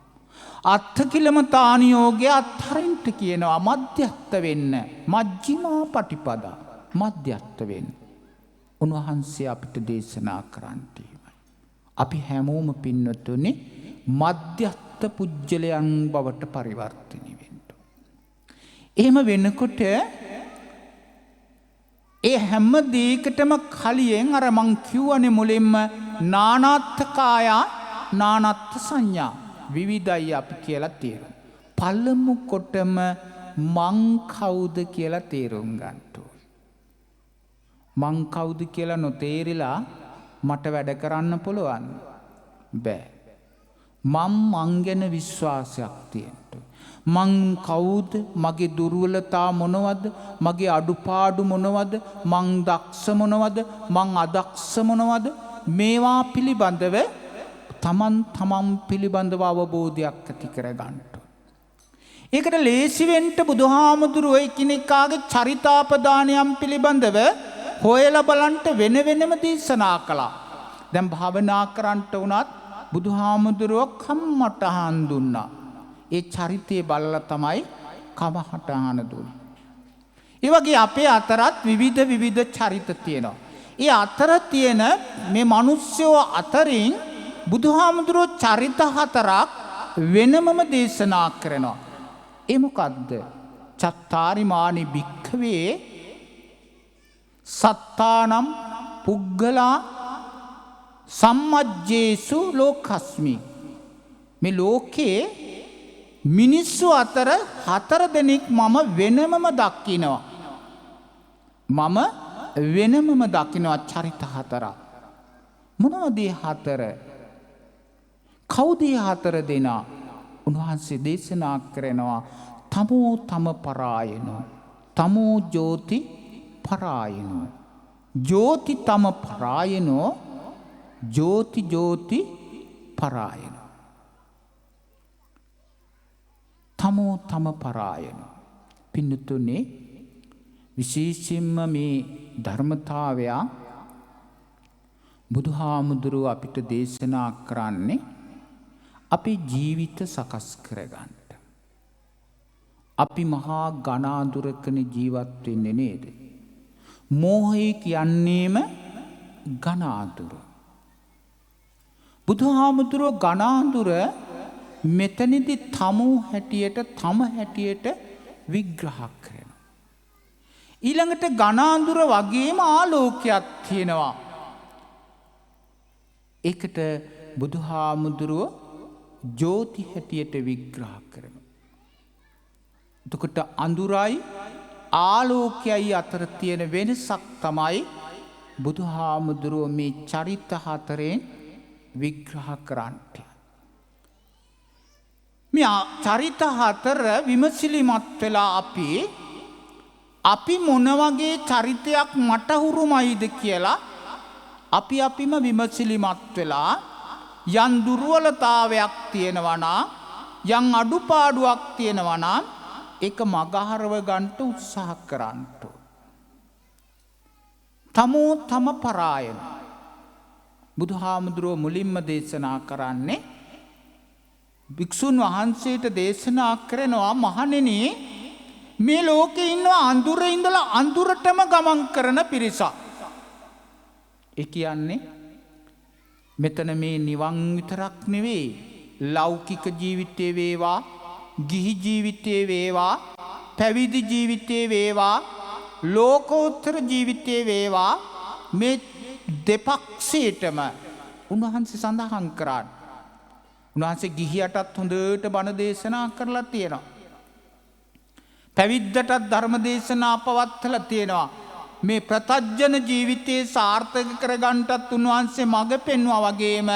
අත්ථකිලමතානුයෝගේ අත්හරින්න කියනවා මධ්‍යස්ථ වෙන්න. මජ්ක්‍ධිමා පටිපදා මධ්‍යස්ථ වෙන්න. උන්වහන්සේ අපිට දේශනා කරන්නේ. අපි හැමෝම පින්වතුනි මධ්‍යස්ථ පුජ්‍යලයන් බවට පරිවර්තනය වෙන්න. එහෙම වෙනකොට ඒ හැම දෙයකටම කලියෙන් අර මං කියවනේ මුලින්ම නානාත්ථකාය නානත්ථ සංඥා විවිධයි අපි කියලා තේරුම්. පළමු කොටම මං කවුද කියලා තේරුම් ගන්න ඕනේ. මං කවුද කියලා නොතේරිලා මට වැඩ කරන්න පුළුවන් බෑ. මං ගැන විශ්වාසයක් තියෙන්න. මං කවුද, මගේ දුර්වලතා මොනවද, මගේ අඩුපාඩු මොනවද, මං දක්ෂ මොනවද, මං අදක්ෂ මොනවද, මේවා පිළිබඳව තමන් පිළිබඳව අවබෝධයක් ඇති කර ගන්න. ඒකට ලේසි වෙන්න බුදුහාමුදුරුවෝ එකිනෙකාගේ චරිතාපදානයන් පිළිබඳව හොයලා බලන්න වෙනම දේශනා කළා. දැන් භාවනා කරන්නට උනත් බුදුහාමුදුරුවෝ කම්මටහන් දුන්නා. ඒ චරිතය බලලා තමයි කමහටහන දුන්නේ. ඒ වගේ අපේ අතරත් විවිධ චරිත තියෙනවා. ඒ අතර තියෙන මේ මිනිස්සුෝ අතරින් බුදුහාමුදුරුවෝ චරිත 4ක් වෙනමම දේශනා කරනවා. ඒ මොකද්ද? චත්තාරිමානි භික්ඛවේ සත්තානම් පුග්ගලා සම්මජ්ජේසු ලෝකස්මි. මේ ලෝකේ මිනිස්සු අතර 4 දෙනෙක් මම වෙනමම දකිනවා. මම වෙනමම දකිනවා චරිත 4ක්. මොනවද මේ 4? කවුද මේ 4 දෙනා? උන්වහන්සේ දේශනා කරනවා තමෝ තම පරායනෝ තමෝ ජෝති පරායනෝ ජෝති තම පරායනෝ ජෝති පරායනෝ තමෝ තම පරායනෝ. පින්නතුනේ විශේෂයෙන්ම මේ ධර්මතාවය බුදුහාමුදුරුව අපිට දේශනා කරන්නේ අපේ ජීවිත සකස් කරගන්න. අපි මහා ඝනාඳුරකන ජීවත් වෙන්නේ නේද? මෝහය කියන්නේම ඝනාඳුර. බුදුහාමුදුරුවෝ ඝනාඳුර මෙතනදී තම හැටියට විග්‍රහ කරනවා. ඊළඟට ඝනාඳුර වගේම ආලෝකයක් තියෙනවා. ඒකට බුදුහාමුදුරුවෝ ජෝති හැටියට විග්‍රහ කරනවා. එතකොට අඳුරයි ආලෝකයයි අතර තියෙන වෙනසක් තමයි බුදුහාමුදුරුවෝ මේ චරිත 4ෙන් විග්‍රහ කරන්නේ. මේ චරිත 4 විමසිලිමත් වෙලා අපි මොන වගේ චරිතයක් මට හුරුමයිද කියලා අපිම විමසිලිමත් වෙලා යම් දුර්වලතාවයක් තියෙනවා නම් යම් අඩුපාඩුවක් තියෙනවා නම් ඒක මගහරව ගන්න උත්සාහ කරන්න. තමෝ තම පරායන. බුදුහාමුදුරුවෝ මුලින්ම දේශනා කරන්නේ භික්ෂුන් වහන්සේට දේශනා කරනවා මහණෙනි මේ ලෝකේ ඉන්න අඳුරේ ඉඳලා අඳුරටම ගමන් කරන පිරිසක්. ඒ කියන්නේ මෙතන මේ නිවන් විතරක් නෙවෙයි ලෞකික ජීවිතේ වේවා ගිහි ජීවිතයේ වේවා පැවිදි ජීවිතයේ වේවා ලෝකෝත්තර ජීවිතයේ වේවා මේ දෙපක්ෂයටම උන්වහන්සේ සඳහන් කරාන්. උන්වහන්සේ ගිහියටත් හොඳට බණ දේශනා කරලා තියෙනවා. පැවිද්දටත් ධර්ම දේශනා පවත්වලා තියෙනවා. මේ ප්‍රතජන ජීවිතයේ සාර්ථක කරගන්නටත් උන්වහන්සේ මඟ පෙන්වුවා වගේම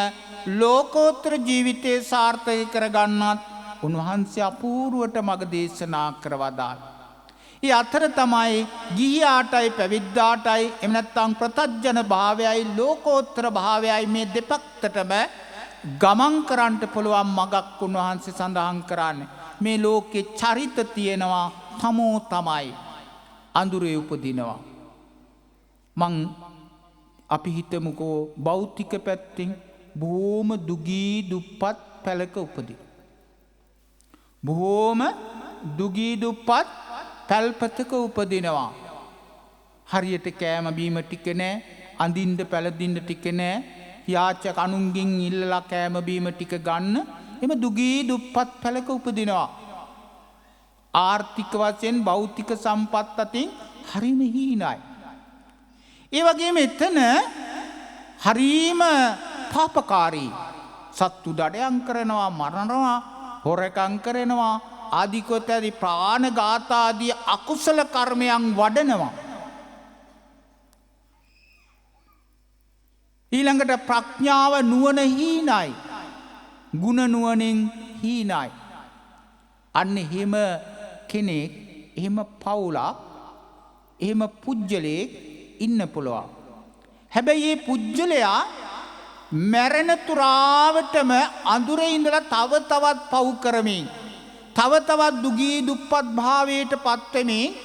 ලෝකෝත්තර ජීවිතයේ සාර්ථක කරගන්නත් උන්වහන්සේ අපූර්වට මඟ දේශනා කරවදාලා. ඒ අතර තමයි ගිහියාටයි පැවිද්දාටයි එහෙම නැත්නම් ප්‍රතජන භාවයයි ලෝකෝත්තර භාවයයි මේ දෙපැත්තටම ගමන් කරන්නට පුළුවන් මඟක් උන්වහන්සේ සඳහන් කරන්නේ. මේ ලෝකේ චරිත තියෙනවා තමෝ තමයි අඳුරේ උපදිනවා. අපි හිතමුකෝ භෞතික පැත්තෙන් බොහොම දුගී දුප්පත් පැලක උපදින. බොහොම දුගී දුප්පත් පැල්පතක උපදිනවා. හරියට කෑම බීම ටික නෑ, අඳින්න පැළඳින්න ටික නෑ, යාචක අනුන්ගෙන් ඉල්ලලා කෑම බීම ටික ගන්න එම දුගී දුප්පත් පැලක උපදිනවා. ආර්ථික වශයෙන් භෞතික සම්පත් අතින් හරිම හීනයි. ඒ වගේම එතන හරීම පාපකාරී සත්තු දඩයම් කරනවා, මරනවා, හොරකම් කරනවා, ආදිකොත් ඇති ප්‍රාණඝාත ආදී අකුසල කර්මයන් වඩනවා. ඊළඟට ප්‍රඥාව නුවණ හීනයි, ගුණ නුවණින් හීනයි. අන්න එහෙම කෙනෙක්, එහෙම පවුලක්, එහෙම පුජ්‍යලෙක් ඉන්න පුළුවන්. හැබැයි මේ පුජ්‍යලයා මැරෙන තුරාවටම අඳුරේ ඉඳලා තව තවත් පව් කරමින්, තව තවත් දුගී දුප්පත් භාවයට පත් වෙමින්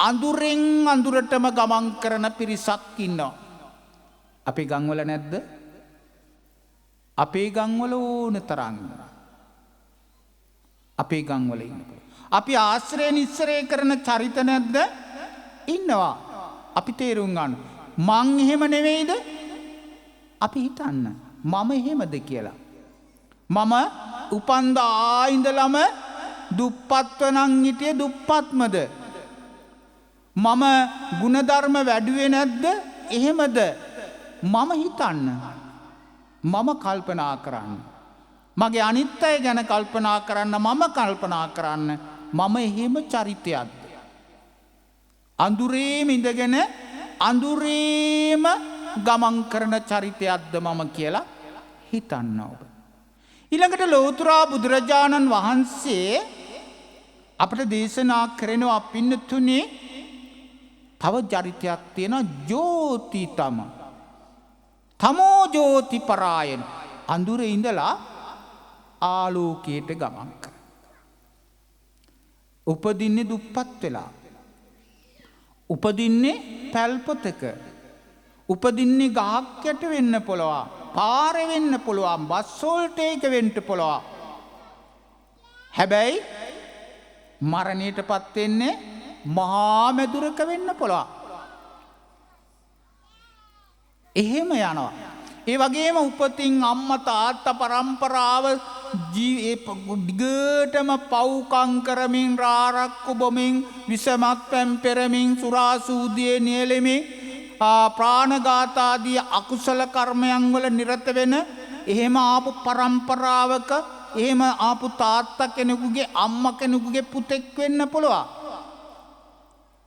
අඳුරෙන් අඳුරටම ගමන් කරන පිරිසක් ඉන්නවා. අපේ ගම්වල නැද්ද? අපේ ගම්වල ඕන තරම්. අපේ ගම්වල ඉන්නවා. අපි ආශ්‍රය නිස්සරේ කරන චරිත නැද්ද? ඉන්නවා. අපි තේරුම් ගන්න. මං එහෙම නෙවෙයිද? අපි හිතන්න. මම එහෙමද කියලා. මම උපන්දා ඉඳලම දුප්පත්ව නම් හිටියේ දුප්පත්මද? මම ಗುಣධර්ම වැඩුවේ නැද්ද? එහෙමද? මම හිතන්න. මම කල්පනා කරන්න. මගේ අනිත් අය ගැන කල්පනා කරන්න, මම කල්පනා කරන්න. මම එහෙම චරිතයක්ද? අඳුරේම ඉඳගෙන අඳුරේම ගමන් කරන චරිතයක්ද මම කියලා හිතන්න ඔබ. ඊළඟට ලෝතර බුදුරජාණන් වහන්සේ අපට දේශනා කරනවා පින්නතුනේ තව චරිතයක් තියෙනවා ජෝතිතම. තමෝ ජෝති පරායන. අඳුරේ ඉඳලා ආලෝකයට ගමන් කරන. උපදින්නේ දුප්පත් වෙලා. උපදින්නේ පැල්පතක. උපදින්නේ ගහක් යට වෙන්න පුළුවන්, පාරේ වෙන්න පුළුවන්, බස් වලට ඒක වෙන්න පුළුවන්. හැබැයි මරණයටපත් වෙන්නේ මහා මැදුරක වෙන්න පුළුවන්. එහෙම යනවා. ඒ වගේම උපතින් අම්මා තාත්තා පරම්පරාව දිගටම පව්කම් කරමින්, රාරක්කු බොමින්, විසමත් පැම් පෙරමින්, සුරාසූදියේ නියැලෙමින්, ප්‍රාණඝාත ආදී අකුසල කර්මයන් වල නිරත වෙන එහෙම ආපු පරම්පරාවක, එහෙම ආපු තාත්තා කෙනෙකුගේ, අම්මා කෙනෙකුගේ පුතෙක් වෙන්න පුළුවන්.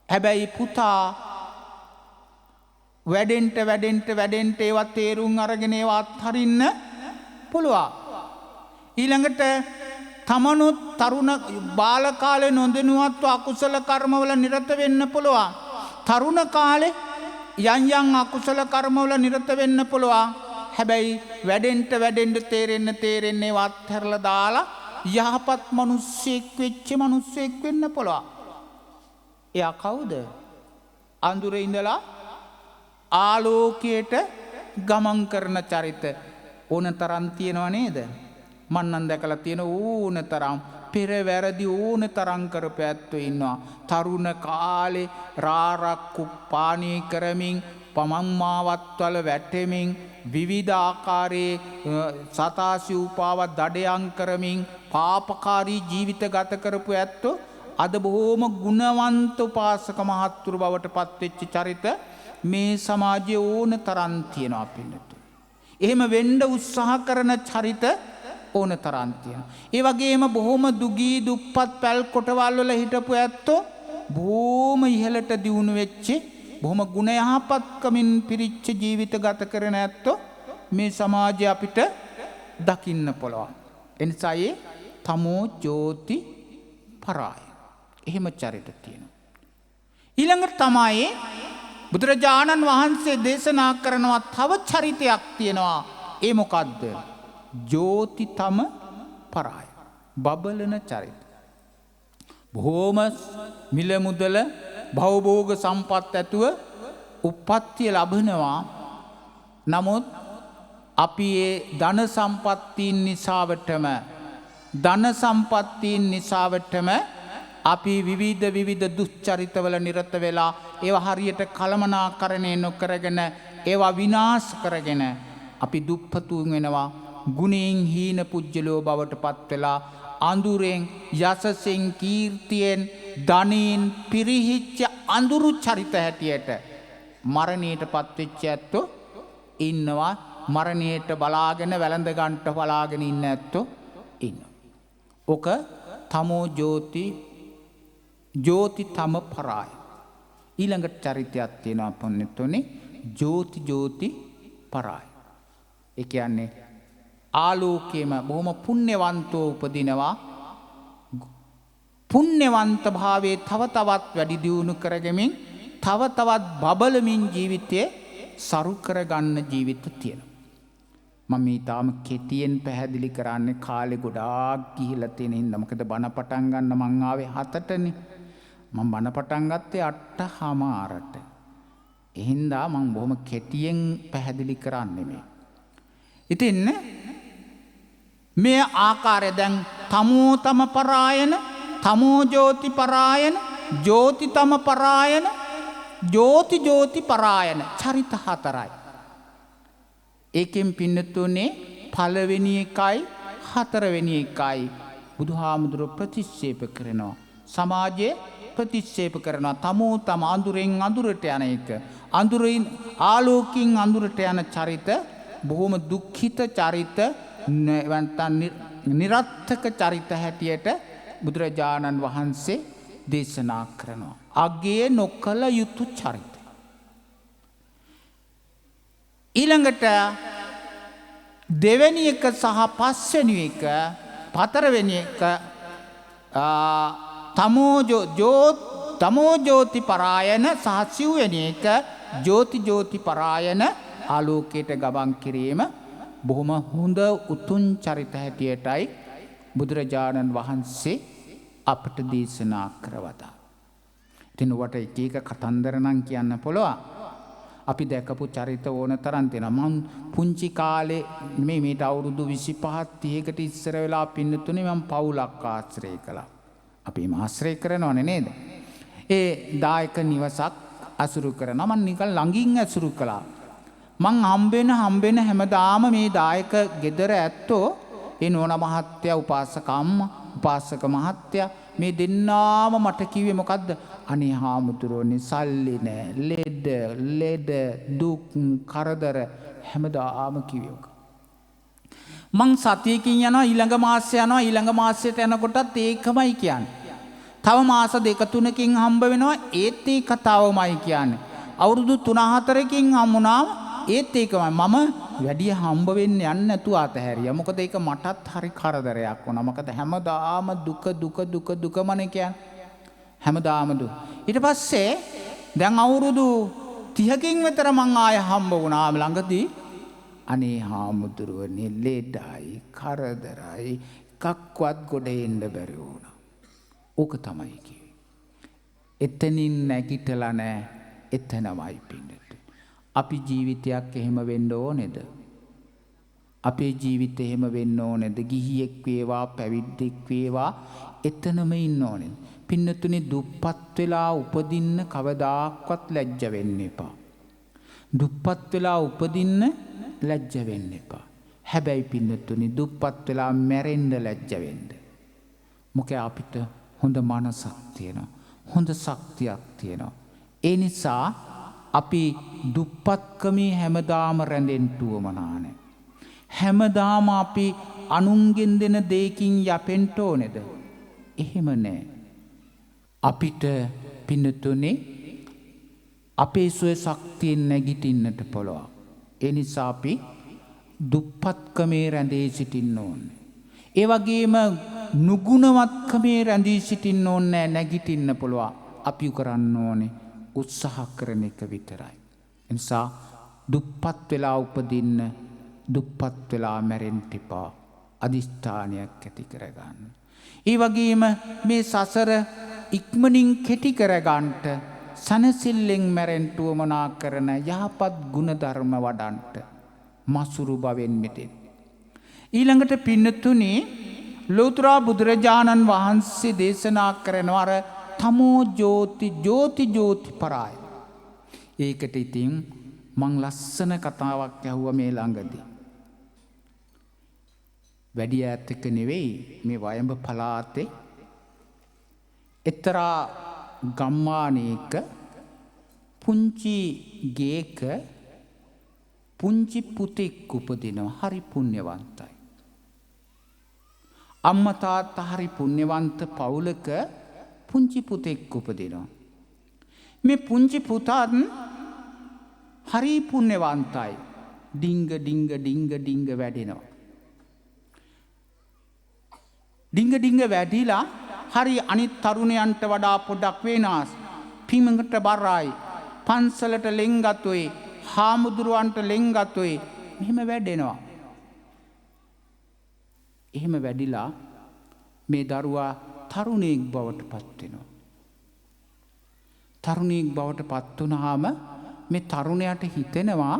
හැබැයි පුතා වැඩෙන්ට ඒවා තේරුම් අරගෙන ඒවා අත්හරින්න පුළුවන්. ඊළඟට තමනුත් තරුණ බාල කාලේ නොදැනුවත්ව අකුසල කර්මවල නිරත වෙන්න පුළුවන්. තරුණ කාලේ යම් අකුසල කර්මවල නිරත වෙන්න පුළුවන්. හැබැයි වැඩෙන්ට තේරෙන්න ඒවා අත්හැරලා දාලා යහපත් මිනිස්සෙක් වෙච්ච මිනිස්සෙක් වෙන්න පුළුවන්. එයා කවුද? අඳුරේ ඉඳලා ආලෝකයට ගමන් කරන චරිත ඕන තරම් තියෙනව නේද? මන් නම් දැකලා තියෙන ඕන තරම් පෙර වැරදි ඕන තරම් කරපැත්තෝ ඉන්නවා. තරුණ කාලේ රාරක්කු පානී කරමින්, පමම්මාවත්වල වැටෙමින්, විවිධ ආකාරයේ සතාසි උපාවත් දඩයන් කරමින් පාපකාරී ජීවිත ගත කරපු ඇත්තෝ අද බොහෝම ගුණවන්ත උපාසක මහත්තුරු බවට පත්වෙච්ච චරිත මේ සමාජයේ ඕන තරම් තියෙනවා පින්නතු. එහෙම වෙන්න උත්සාහ කරන චරිත ඕන තරම් තියෙනවා. ඒ වගේම බොහොම දුගී දුප්පත් පැල් කොටවල් වල හිටපු ඇත්තෝ බොහොම ඉහළට දියුණු වෙච්ච බොහොම ගුණ යහපත්කමින් පිරිච්ච ජීවිත ගත කරන ඇත්තෝ මේ සමාජය අපිට දකින්න පුළුවන්. එනිසා ඒ තමෝ ජෝති පරාය. එහෙම චරිත තියෙනවා. ඊළඟට තමයි බුදුරජාණන් වහන්සේ දේශනා කරනවා තව චරිතයක් තියෙනවා. ඒ මොකද්ද? ජෝතිතම පරාය. බබලන චරිත. බොහෝම මිල මුදල භවභෝග සම්පත් ඇතුව උප්පත්තිය ලබනවා. නමුත් අපි ඒ ධන සම්පත්තීන් නිසාවටම අපි විවිධ දුෂ්චරිතවල නිරත වෙලා ඒවා හරියට කළමනාකරණය නොකරගෙන ඒවා විනාශ කරගෙන අපි දුප්පතුන් වෙනවා. ගුණයෙන් හීන පුජ්‍යලෝ බවට පත් වෙලා අඳුරෙන් යසසෙන් කීර්තියෙන් ධනෙන් පිරිහිච්ච අඳුරු චරිත හැටියට මරණයට පත්වෙච්ච ඇත්තෝ ඉන්නවා. මරණයට බලාගෙන වැළඳ ගන්නට බලාගෙන ඉන්න ඇත්තෝ ඉන්නවා. ඔක තමෝ ජෝති තම පරාය. ඊළඟට චරිතයක් තියෙනවා පොන්නතුනේ ජෝති පරාය. ඒ කියන්නේ ආලෝකයේම බොහොම පුණ්‍යවන්තව උපදිනවා. පුණ්‍යවන්ත භාවයේ තව තවත් වැඩි දියුණු කරගමින් තව තවත් බබලමින් ජීවිතයේ සරු කරගන්න ජීවිත තියෙනවා. මම ඊටාම කෙටියෙන් පැහැදිලි කරන්නේ කාලේ ගොඩාක් ගිහිලා තියෙන හින්දා. මොකද බණ පටන් ගන්න මං ආවේ 7ටනේ. මම බණ පටන් ගත්තේ 8:00ට. එහෙනම් මම බොහොම කෙටියෙන් පැහැදිලි කරන්නේ මේ. ඉතින් මේ ආකාරය දැන් තමෝතම පරායන, තමෝ ජෝති පරායන, ජෝතිතම පරායන, ජෝති පරායන චරිත 4යි. ඒකෙන් පින්නතුනේ පළවෙනි එකයි හතරවෙනි එකයි බුදුහාමුදුරුවෝ ප්‍රතික්ෂේප කරනවා. සමාජයේ ප්‍රතික්ෂේප කරනවා. තමෝ තම අඳුරෙන් අඳුරට යන එක. අඳුරින් ආලෝකින් අඳුරට යන චරිත බොහොම දුක්ඛිත චරිත නිරත්තක චරිත හැටියට බුදුරජාණන් වහන්සේ දේශනා කරනවා. අගය නොකළ යුතු චරිත. ඊළඟට දෙවෙනි එක සහ පස්වෙනි එක හතරවෙනි එක තමෝ ජෝති පරායන සහ සිව්වෙනි එක ජෝති පරායන ආලෝකයට ගමන් කිරීම බොහොම හොඳ උතුම් චරිත හැටියටයි බුදුරජාණන් වහන්සේ අපට දේශනා කරවතා. ඉතින් ඔබට එක කතන්දර නම් කියන්න පුළුවන්. අපි දැකපු චරිත ඕන තරම් තියෙනවා. මම පුංචි කාලේ මේට අවුරුදු 25 30කට ඉස්සර වෙලා පින්නතුනේ මම පවුලක් ආශ්‍රය කළා. අපි ආශ්‍රය කරනවනේ නේද? ඒ දායක නිවසක් අසුරු කරනවා. මම නිකන් ළඟින් අසුරු කළා. මං හම්බෙන හැමදාම මේ දායක ගෙදර ඇත්තෝ ඒ නෝන මහත්තයා උපාසක අම්මා උපාසක මහත්තයා මේ දෙන්නාම මට කිව්වේ මොකද්ද? අනේ හාමුදුරුවනේ සල්ලි නෑ, ලෙඩ දුක් කරදර හැමදාම කිව්වේ. මං සතියකින් යනවා ඊළඟ මාසයට යනකොටත් ඒකමයි කියන්නේ. තව මාස 2-3කින් හම්බ වෙනවා ඒත් ඒ කතාවමයි කියන්නේ. අවුරුදු 3-4කින් හම්බුනාම ඒත් ඒකමයි. මම වැඩි හම්බ වෙන්න යන්නේ නැතුව අතහැරියා. මොකද ඒක මටත් හරි කරදරයක් වුණා. මොකද හැමදාම දුකමනේ කියන්නේ. හැමදාම දුක. ඊට පස්සේ දැන් අවුරුදු 30කින් විතර මං ආය හම්බ වුණා ළඟදී. අනේ හාමුදුරුවනේ ලෙඩයි කරදරයි එකක්වත් ගොඩ එන්න බැරි වුණා. ඕක තමයි කිව්වේ. එතනින් නැගිටලා නැහැ. එතනමයි පින්නට. අපි ජීවිතයක් එහෙම වෙන්න ඕනේද? අපේ ජීවිතේ එහෙම වෙන්න ඕනේද? ගිහියෙක් වේවා පැවිද්දෙක් වේවා එතනම ඉන්න ඕනේද? පින්නතුනේ දුප්පත් වෙලා උපදින්න කවදාක්වත් ලැජ්ජ වෙන්න එපා. දුප්පත් වෙලා උපදින්න ලැජ්ජ වෙන්න එපා. හැබැයි පින්නතුනි දුප්පත් වෙලා මැරෙන්න ලැජ්ජ වෙන්න. මොකද අපිට හොඳ මනසක් තියෙනවා. හොඳ ශක්තියක් තියෙනවා. ඒ නිසා අපි දුප්පත්කමේ හැමදාම රැඳෙන්න උවමනා නැහැ. හැමදාම අපි අනුන්ගෙන් දෙන දෙයකින් යැපෙන්න ඕනේද? එහෙම නැහැ. අපිට පින්නතුනේ අපේ සුව ශක්තියෙන් නැගිටින්නට පුළුවන්. ඒ නිසා අපි දුප්පත්කමේ රැඳී සිටින්න ඕනේ. ඒ වගේම නුගුණවත්කමේ රැඳී සිටින්න ඕනේ නැගිටින්න පුළුවන්. අපි කරන්න ඕනේ උත්සාහ කරන එක විතරයි. ඒ නිසා දුප්පත් වෙලා උපදින්න, දුප්පත් වෙලා මැරෙන්න එපා. අදිෂ්ඨානයක් ඇති කරගන්න. ඒ වගේම මේ සසර ඉක්මනින් කෙටි කරගන්නට සනසිල්ලෙන් මැරෙන්න උවමනා කරන යහපත් ගුණ ධර්ම වඩන්ට මසුරු බවෙන් මිදෙන්න. ඊළඟට පින්නතුනි ලෝතර බුදුරජාණන් වහන්සේ දේශනා කරනවා අර තමෝ ජෝති පරාය. ඒකට ඉතින් මං ලස්සන කතාවක් ඇහුවා මේ ළඟදී. වැඩි ඈතක නෙවෙයි මේ වයඹ පළාතේ එක්තරා ගම්මානයක පුංචි ගේක පුංචි පුතෙක් උපදිනවා. හරි පුණ්‍යවන්තයි. අම්මා තාත්තා හරි පුණ්‍යවන්ත පවුලක පුංචි පුතෙක් උපදිනවා. මේ පුංචි පුතාත් හරි පුණ්‍යවන්තයි. ඩිංග ඩිංග ඩිංග ඩිංග වැඩෙනවා. ඩිංග ඩිංග වැඩිලා හරි අනිත් තරුණයන්ට වඩා පොඩක් වෙනස්. පිමකට බරයි. පන්සලට ලෙන්ගතුයි. හාමුදුරුවන්ට ලෙන්ගතුයි. මෙහෙම වැඩෙනවා. එහෙම වැඩිලා මේ දරුවා තරුණයෙක් බවට පත් වෙනවා. තරුණයෙක් බවට පත් වුණාම මේ තරුණයාට හිතෙනවා,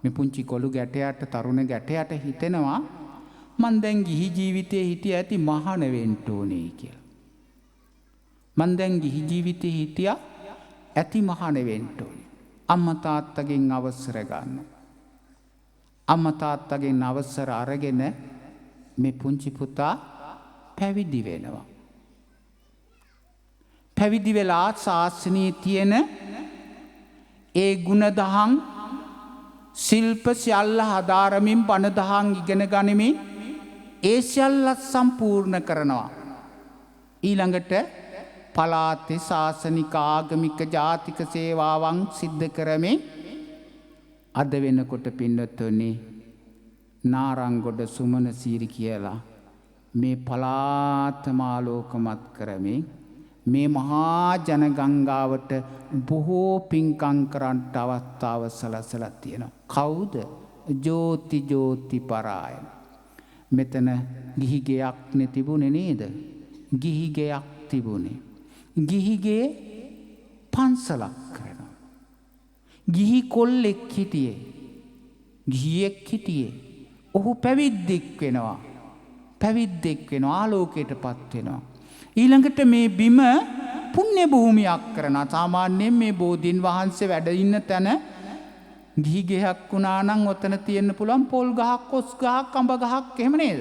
මේ පුංචි කොළු ගැටයට තරුණ ගැටයට හිතෙනවා මං දැන් ගිහි ජීවිතේ හිටිය ඇති මහාන වෙන්න ඕනේ කියලා. මං දැන් ගිහි ජීවිතේ හිටියා ඇති මහාන වෙන්න ඕනේ. අම්මා තාත්තගෙන් අවසර ගන්නවා. අම්මා තාත්තගෙන් අවසර අරගෙන මේ පුංචි පුතා පැවිදි වෙනවා. පැවිදි වෙලා ශාසනයේ තියෙන ඒ ගුණදහම් ශිල්ප සියල්ල හදාරමින් බණ දහම් ඉගෙන ගනිමින් ඒ සියල්ල සම්පූර්ණ කරනවා. ඊළඟට පළාතේ ශාසනික ආගමික ජාතික සේවාවන් සිද්ධ කරමින් අද වෙනකොට පින්නතුනි නාරංගොඩ සුමන සීරි කියලා මේ පළාතම ආලෝකමත් කරමින් මේ මහා ජන ගංගාවට බොහෝ පින්කම් කරන්නට අවස්ථාව සලසලා තියෙනවා. කවුද? ජෝති පරාය. මෙතන ගිහි ගෙයක් නේ තිබුණේ නේද? ගිහි ගෙයක් තිබුණේ. ගිහි ගේ පන්සලක් කරනවා. ගිහි කොල්ලෙක් හිටියේ. ගිහියෙක් හිටියේ. ඔහු පැවිද්දෙක් වෙනවා. පැවිද්දෙක් වෙනවා, ආලෝකයටපත් වෙනවා. ඊළඟට මේ බිම පුණ්‍ය භූමියක් කරනවා. සාමාන්‍යයෙන් මේ බෝධීන් වහන්සේ වැඩ ඉන්න තැන ගිහි ගෙයක් වුණා නම් ඔතන තියෙන්න පුළුවන් පොල් ගහක්, කොස් ගහක්, අඹ ගහක් එහෙම නේද?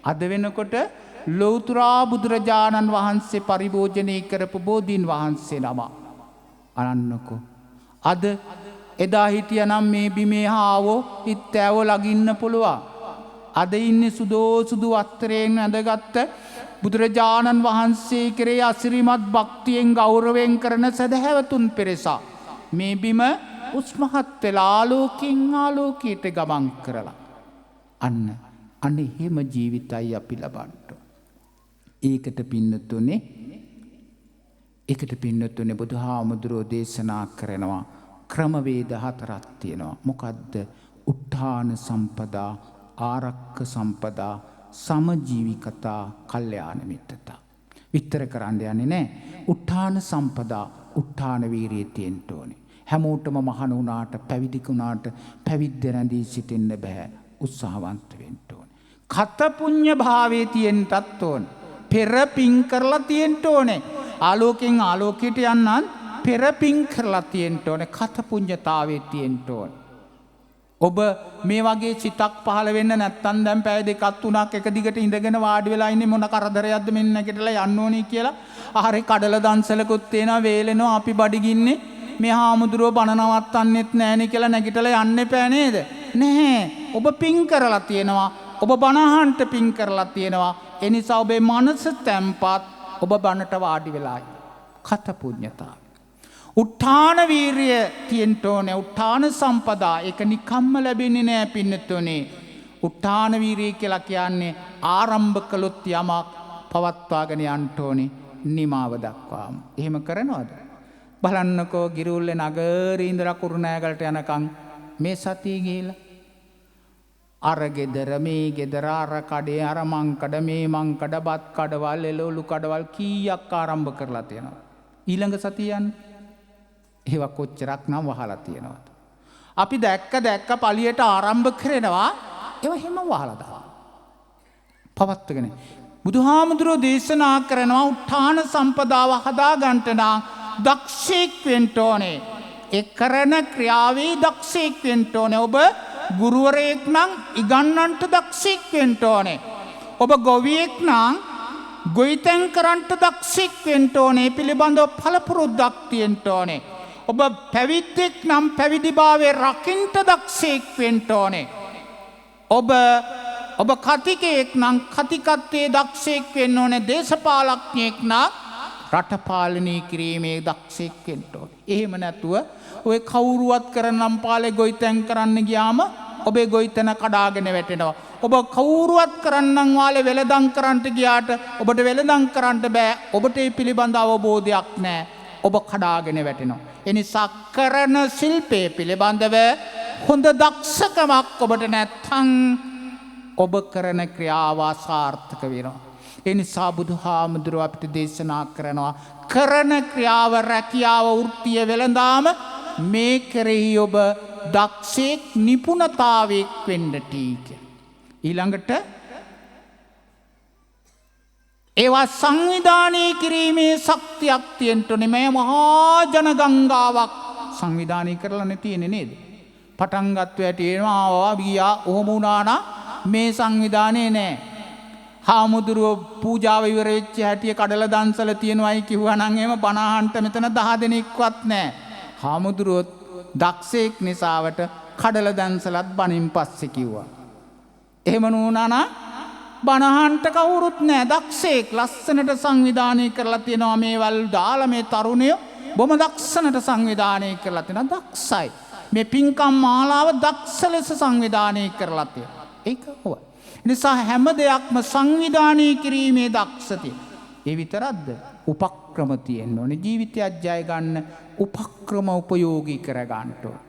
අද වෙනකොට ලෞතර බුදුරජාණන් වහන්සේ පරිභෝජනය කරපු බෝධීන් වහන්සේ නම අනන්නකෝ. අද එදා හිටියනම් මේ බිමේ හාවෝ ඉත්තෑව ලගින්න පුළුවන්. අද ඉන්නේ සුදු වස්ත්‍රයෙන් ඇඳගත්ත බුදුරජාණන් වහන්සේ කෙරේ අසිරිමත් භක්තියෙන් ගෞරවයෙන් කරන සදහැවතුන් පිරිසක් මේ බිම උස්මහත් වෙලා ආලෝකයට ගමන් කරලා අන්න එහෙම ජීවිතයි අපි ලබන්න. ඒකට පින්නතුනේ බුදුහාමුදුරෝ දේශනා කරනවා ක්‍රමවේද 4ක් තියෙනවා. මොකද්ද? උත්ථාන සම්පදා, ආරක්ක සම්පදා, සමජීවිකතා, කල්යාණ මිත්‍රතා. විස්තර කරන්න යන්නේ නැහැ. උත්ථාන සම්පදා, උත්ථාන වීරිය තියෙන්න ඕනේ. හැමෝටම මහණ වුණාට, පැවිදි වුණාට පැවිද්ද රැඳී සිටින්න බෑ. උත්සාහවන්ත වෙන්න ඕනේ. කත පුඤ්ඤ භාවයේ තියෙන්නත් ඕනේ. පෙර පින් කරලා තියෙන්න ඕනේ. ආලෝකයෙන් ආලෝකයට යන්නත් පෙර පින් කරලා තියෙන්න ඕනේ. කත පුඤ්ඤතාවයේ තියෙන්න ඕනේ. ඔබ මේ වගේ සිතක් පහළ වෙන්න නැත්තම් දැන් පැය දෙකක් තුනක් එක දිගට ඉඳගෙන වාඩි වෙලා ඉන්නේ මොන කරදරයක්ද මෙන්න නැගිටලා යන්න ඕනේ කියලා ආහරි කඩල දන්සලකුත් තේනවා වේලෙනවා අපි බඩගින්නේ මේ හාමුදුරුව බණ නවත්තන්නෙත් නෑනේ කියලා නැගිටලා යන්න එපා නේද නැහැ ඔබ පින් කරලා තියෙනවා ඔබ බණ අහන්න පින් කරලා තියෙනවා ඒ නිසා ඔබේ මනස තැම්පත් ඔබ බණට වාඩි වෙලා ඉන්න කත පුඤ්ඤතාව උත්ථාන වීරිය තියෙන්න ඕනේ උත්ථාන සම්පදා ඒක නිකම්ම ලැබෙන්නේ නෑ පින්නතුනේ උත්ථාන වීරිය කියලා කියන්නේ ආරම්භ කළොත් යමක් පවත්වාගෙන යන්න ඕනේ නිමාව දක්වාම එහෙම කරනවද බලන්නකෝ ගිරුල්ලේ නගරේ ඉඳලා කුරුණෑගලට යනකම් මේ සතිය ගිහිලා අර ගෙදර මේ ගෙදර අර කඩේ අර මංකඩ මේ මංකඩ බත් කඩවල් එළවලු කඩවල් කීයක් ආරම්භ කරලා තියෙනවද ඊළඟ සතිය යන්නේ ඒවා කොච්චරක් නම් වහලා තියෙනවද අපි දැක්ක පළියට ආරම්භ කරනවා ඒවා හැම වහලා දානවා පවත්වගෙන බුදුහාමුදුරෝ දේශනා කරනවා උත්ථාන සම්පදාව හදා ගන්නට නම් දක්ෂයෙක් වෙන්න ඕනේ ඒ කරන ක්‍රියාවේ දක්ෂයෙක් වෙන්න ඕනේ ඔබ ගුරුවරයෙක් නම් ඉගන්නන්ට දක්ෂයෙක් වෙන්න ඕනේ ඔබ ගොවියෙක් නම් ගොවිතැන් කරන්ට දක්ෂයෙක් වෙන්න ඕනේ පිළිබඳව පළපුරුද්දක් තියෙන්න ඕනේ ඔබ පැවිද්දෙක් නම් පැවිදිභාවයේ රකින්ට දක්ෂයෙක් වෙන්න ඕනේ. ඔබ කතිකයෙක් නම් කතිකත්වයේ දක්ෂයෙක් වෙන්න ඕනේ. දේශපාලඥයෙක් නම් රට පාලනය කිරීමේ දක්ෂයෙක් වෙන්න ඕනේ. එහෙම නැතුව ඔය කවුරුවත් කරනම් පාලේ ගොවිතැන් කරන්න ගියාම ඔබේ ගොවිතැන කඩාගෙන වැටෙනවා. ඔබ කවුරුවත් කරන්නම් වාලේ වෙළඳන් කරන්නට ගියාට ඔබට වෙළඳන් කරන්න බෑ. ඔබට ඒ පිළිබඳ අවබෝධයක් නැහැ. ඔබ කඩාගෙන වැටෙනවා. එනිසා කරන ශිල්පයේ පිළිබඳව හොඳ දක්ෂකමක් ඔබට නැත්නම් ඔබ කරන ක්‍රියාව සාර්ථක වෙනවා. එනිසා බුදුහාමුදුරුවෝ අපිට දේශනා කරනවා කරන ක්‍රියාව රැකියාව වෘත්තිය වෙළඳාම මේ කෙරෙහි ඔබ දක්ෂයෙක් නිපුණතාවයක් වෙන්නට ඊළඟට ඒවා සංවිධානය කිරීමේ ශක්තියක් තියෙන්න ඕනේ. මේ මහා ජන ගංගාවක් සංවිධානය කරලා නැතිනේ නේද? පටන් ගත්ත වැටේනවා ආවා ගියා ඔහොම වුණානා මේ සංවිධානයේ නෑ. හාමුදුරුවෝ පූජාව ඉවර වෙච්ච හැටිය කඩල දන්සල තියෙනවයි කිව්වා නම් එහෙම බණ අහන්න මෙතන 10 දෙනෙක්වත් නෑ. හාමුදුරුවෝ දක්ෂයෙක් නිසාවට කඩල දන්සලත් බණින් පස්සේ කිව්වා. එහෙම නුනානා බණහන්ට කවුරුත් නෑ දක්ෂයෙක් ලස්සනට සංවිධානය කරලා තියෙනවා මේවල් දාලා මේ තරුණයෝ බොම දක්ෂනට සංවිධානය කරලා තියෙනවා දක්ෂයි මේ පින්කම් මාලාව දක්ෂ ලෙස සංවිධානය කරලා තියෙනවා ඒක හොය නිසා හැම දෙයක්ම සංවිධානය කිරීමේ දක්ෂතිය ඒ විතරක්ද උපක්‍රම තියෙන්න ඕනේ ජීවිතයක් ජය ගන්න උපක්‍රම උපයෝගී කර ගන්න ඕනේ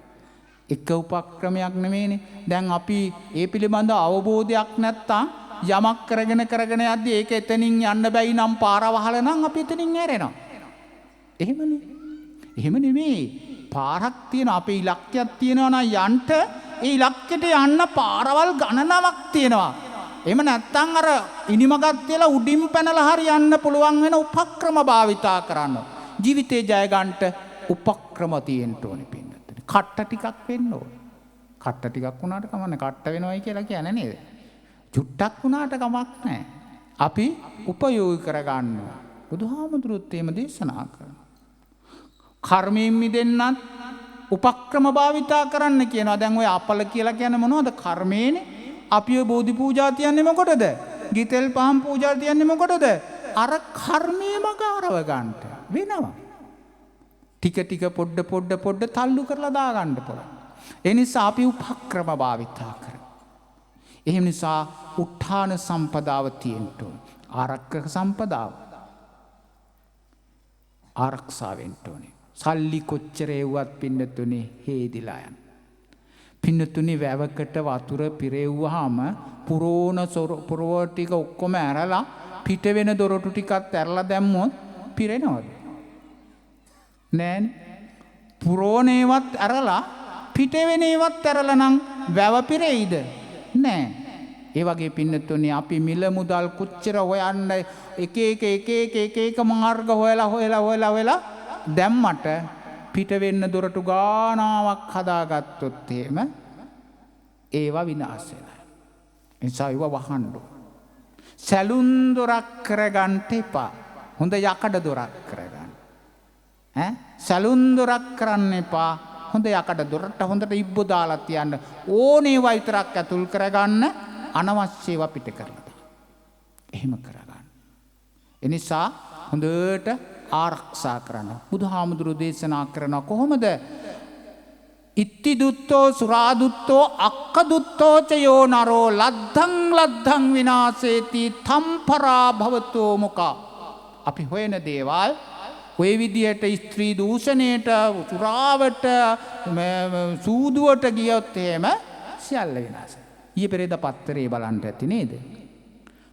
එක උපක්‍රමයක් නෙමෙයිනේ දැන් අපි ඒ පිළිබඳ අවබෝධයක් නැත්තම් යමක් කරගෙන යද්දී ඒක එතනින් යන්න බැයි නම් පාර වහලා නම් අපි එතනින් ඇරෙනවා. එහෙමනේ. එහෙම නෙමෙයි. පාරක් තියෙන අපේ ඉලක්කයක් තියෙනවා නම් යන්න ඒ ඉලක්කයට යන්න පාරවල් ගණනාවක් තියෙනවා. එහෙම නැත්නම් අර ඉනිමගක් තියලා උඩින් පැනලා හරි යන්න පුළුවන් වෙන උපක්‍රම භාවිතා කරන්න. ජීවිතේ ජය ගන්නට උපක්‍රම තියෙන්න ඕනේ පින්නත්. කට්ට ටිකක් වෙන්න ඕනේ. කට්ට ටිකක් වුණාට කමන්නේ කට්ට වෙනවයි කියලා කියන්නේ නේද? චුට්ටක් වුණාට කමක් නැහැ. අපි උපයෝගී කරගන්නවා. බුදුහාමුදුරුවෝ එහෙම දේශනා කරනවා. කර්මයෙන් මිදෙන්නත් උපක්‍රම භාවිතා කරන්න කියනවා. දැන් ඔය අපල කියලා කියන්නේ මොනවද? කර්මේනේ. අපි ඔය බෝධි පූජා තියන්නේ මොකටද? ගිතෙල් පහන් පූජා තියන්නේ මොකටද? අර කර්මයේ මග අරව ගන්නට වෙනවා. ටික පොඩ තල්ලු කරලා දා ගන්න පුළුවන්. ඒ නිසා අපි උපක්‍රම භාවිතා කරනවා. එහෙම නිසා උත්ථාන සම්පදාව තියෙන්න ඕන. ආරක්ෂක සම්පදාව. ආරක්ෂා වෙන්න ඕනේ. සල්ලි කොච්චර එව්වත් පින්නතුනේ හේදිලා යන. පින්නතුනේ වැවකට වතුර පිරෙව්වහම පුරව ටික ඔක්කොම ඇරලා පිට වෙන දොරටු ටිකත් ඇරලා දැම්මොත් පිරෙනවද? නෑනේ. පුරෝණේවත් ඇරලා පිට වෙන ඒවත් ඇරලා නම් වැව පිරෙයිද? නෑ. ඒ වගේ පින්නතුනේ අපි මිල මුදල් කොච්චර හොයන්න එක මාර්ග හොයලා දැම්මට පිට වෙන්න දොරටු ගානාවක් හදාගත්තොත් එහෙම ඒවා විනාශ වෙනවා. ඒ නිසා ඒවා වහන්න ඕන. සැලුන් දොරක් කරගන්න එපා. හොඳ යකඩ දොරක් කරගන්න. සැලුන් දොරක් කරන්න එපා. හොඳ යකඩ දොරට හොඳට ඉබ්බ දාලා තියන්න. ඕනේ ඒවා විතරක් ඇතුල් කරගන්න, අනවශ්‍ය ඒවා පිට කරලා දාන්න. එහෙම කරගන්න. ඒ නිසා හොඳට ආරක්ෂා කරන්න. බුදුහාමුදුරුවෝ දේශනා කරනවා කොහොමද? ඉත්ති දුත්තෝ සුරාදුත්තෝ අක්කදුත්තෝ චයෝ නරෝ ලද්ධං ලද්ධං විනාසේති තම්පරා භවතෝ මොකා. අපි හොයන දේවල් ඔය විදියට ස්ත්‍රී දූෂණයට, සුරාවට, සූදුවට ගියොත් එහෙම සියල්ල විනාශයි. ඊයේ පෙරේද පත්තරේ බලන්න ඇති නේද?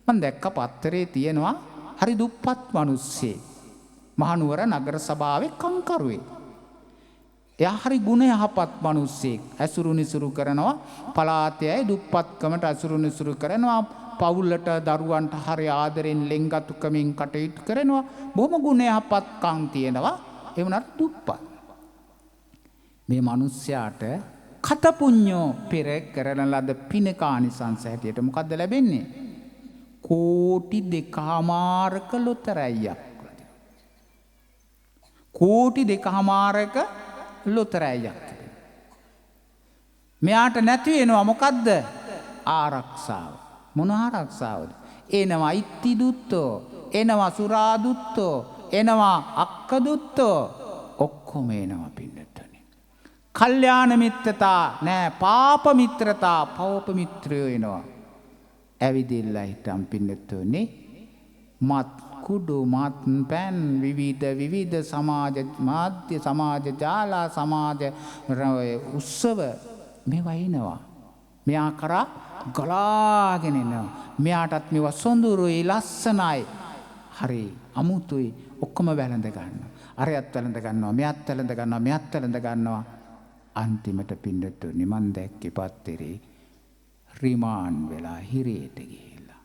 මම දැක්ක පත්තරේ තියෙනවා හරි දුප්පත් මිනිස්සෙක්. මහනුවර නගර සභාවේ කම්කරුවෙක්. එයා හරි ගුණ යහපත් මිනිස්සෙක්. ඇසුරු නිසුරු කරනවා, පලාතේ අය දුප්පත්කමට ඇසුරු නිසුරු කරනවා, පවුලට දරුවන්ට හරි ආදරෙන් ලෙන්ගතුකමින් කටයුතු කරනවා. බොහොම ගුණ යහපත්කම් තියෙනවා. ඒ වුණාට දුප්පත්. මේ මිනිස්යාට කතපුඤ්ඤෝ පෙර කරන ලද පිනකානිසංස හැටියට මොකද්ද ලැබෙන්නේ? කෝටි 2මාරක ලොතරැයියක්. කෝටි 2මාරක ලොතරැයියක්. මෙයාට නැති වෙනවා මොකද්ද? ආරක්ෂාව. මොන ආරක්ෂාවද? එනවා ඉත්ති දුත්තෝ, එනවා සුරා දුත්තෝ, එනවා අක්ක දුත්තෝ, ඔක්කොම එනවා පින්නතුනේ. කල්යාණ මිත්‍රතා නෑ, පාප මිත්‍රතා, පවප මිත්‍රයෝ එනවා. ඇවිදිල්ලා හිටම් පින්නතුනේ. මත් කුඩු මත් පෑන් විවිධ සමාජ මාධ්‍ය, සමාජ ජාලා, සමාජ උත්සව මේවා එනවා. මෙයා කරා ගලාගෙන එනවා. මෙයාටත් මේවා සොඳුරුයි, ලස්සනයි, හරි අමුතුයි. ඔක්කොම වැළඳ ගන්නවා. අරයත් වැළඳ ගන්නවා, මෙයත් වැළඳ ගන්නවා, මෙයත් වැළඳ ගන්නවා. අන්තිමට පින්නතුනේ මන් දැක්කේ පත්තරේ රිමාන් වෙලා හිරේට ගිහිල්ලා.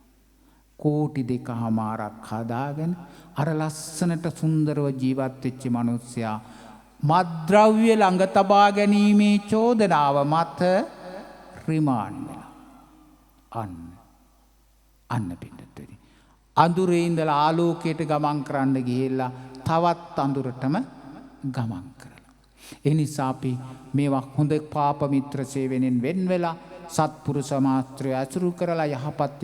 කෝටි 2මාරක් හදාගෙන අර ලස්සනට සුන්දරව ජීවත් වෙච්ච මිනිස්සයා මත්ද්‍රව්‍ය ළඟ තබා ගැනීමේ චෝදනාව මත රිමාන් වෙලා. අන්න පින්නතුනේ. අඳුරේ ඉඳලා ආලෝකයට ගමන් කරන්න ගිහිල්ලා තවත් අඳුරටම ගමන් කරලා. ඒ නිසා අපි මේවා හොඳ පාප මිත්‍ර සේවනෙන් වෙන් වෙලා සත්පුරුෂ මාත්‍රය ඇසුරු කරලා යහපත්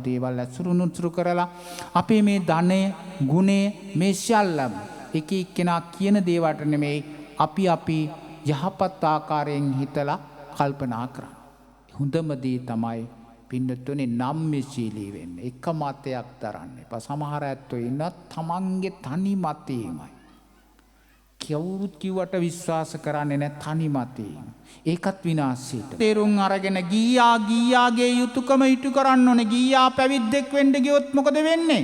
දේවල් ඇසුරු නුසුරු කරලා අපේ මේ ධනය, ගුණය, මේ සියල්ලම එක එක්කෙනා කියන දේවට නෙමෙයි අපි යහපත් ආකාරයෙන් හිතලා කල්පනා කරන්න. හොඳම දේ තමයි පින්නතුනේ නම්‍යශීලී වෙන්න. එක මතයක් දරන්න එපා. සමහර ඇත්තෝ ඉන්න තමන්ගේ තනි මතයමයි. කවුරුත් කිව්වට විශ්වාස කරන්නේ නැහැ තනි මතයෙන්. ඒකත් විනාශයට. තේරුම් අරගෙන ගීයාගේ යුතුයකම ඉටු කරන්න ඕනේ. ගීයා පැවිද්දෙක් වෙන්න ගියොත් මොකද වෙන්නේ?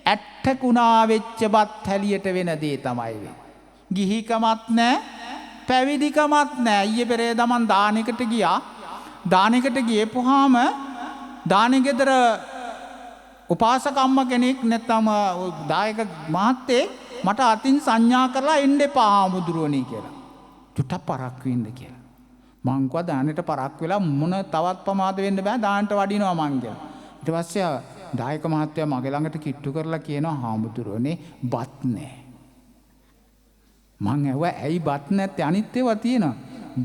ඇට්ටකුණා වෙච්ච බත් හැලියට වෙන දේ තමයි වෙන්නේ. ගිහිකමත් නැහැ, පැවිදිකමත් නැහැ. ඊයේ පෙරේද මන් දානෙකට ගියා. දානෙකට ගියපුවාම දානෙ ගෙදර උපාසක අම්මා කෙනෙක් නැත්නම් දායක මහත්තයෙක් මට අතින් සංඥා කරලා එන්න එපා හාමුදුරුවනේ කියලා. චුට්ටක් පරක් වෙන්න කියලා. මං කිව්වා දානෙට පරක් වෙලා මොන තවත් ප්‍රමාද වෙන්න බෑ, දානට වඩිනවා මං කියලා. ඊට පස්සේ දායක මහත්තයා මගේ ළඟට කිට්ටු කරලා කියනවා හාමුදුරුවනේ බත් නැහැ. මං ඇහුවා ඇයි බත් නැත්තේ? අනිත් ඒවා තියෙනවා.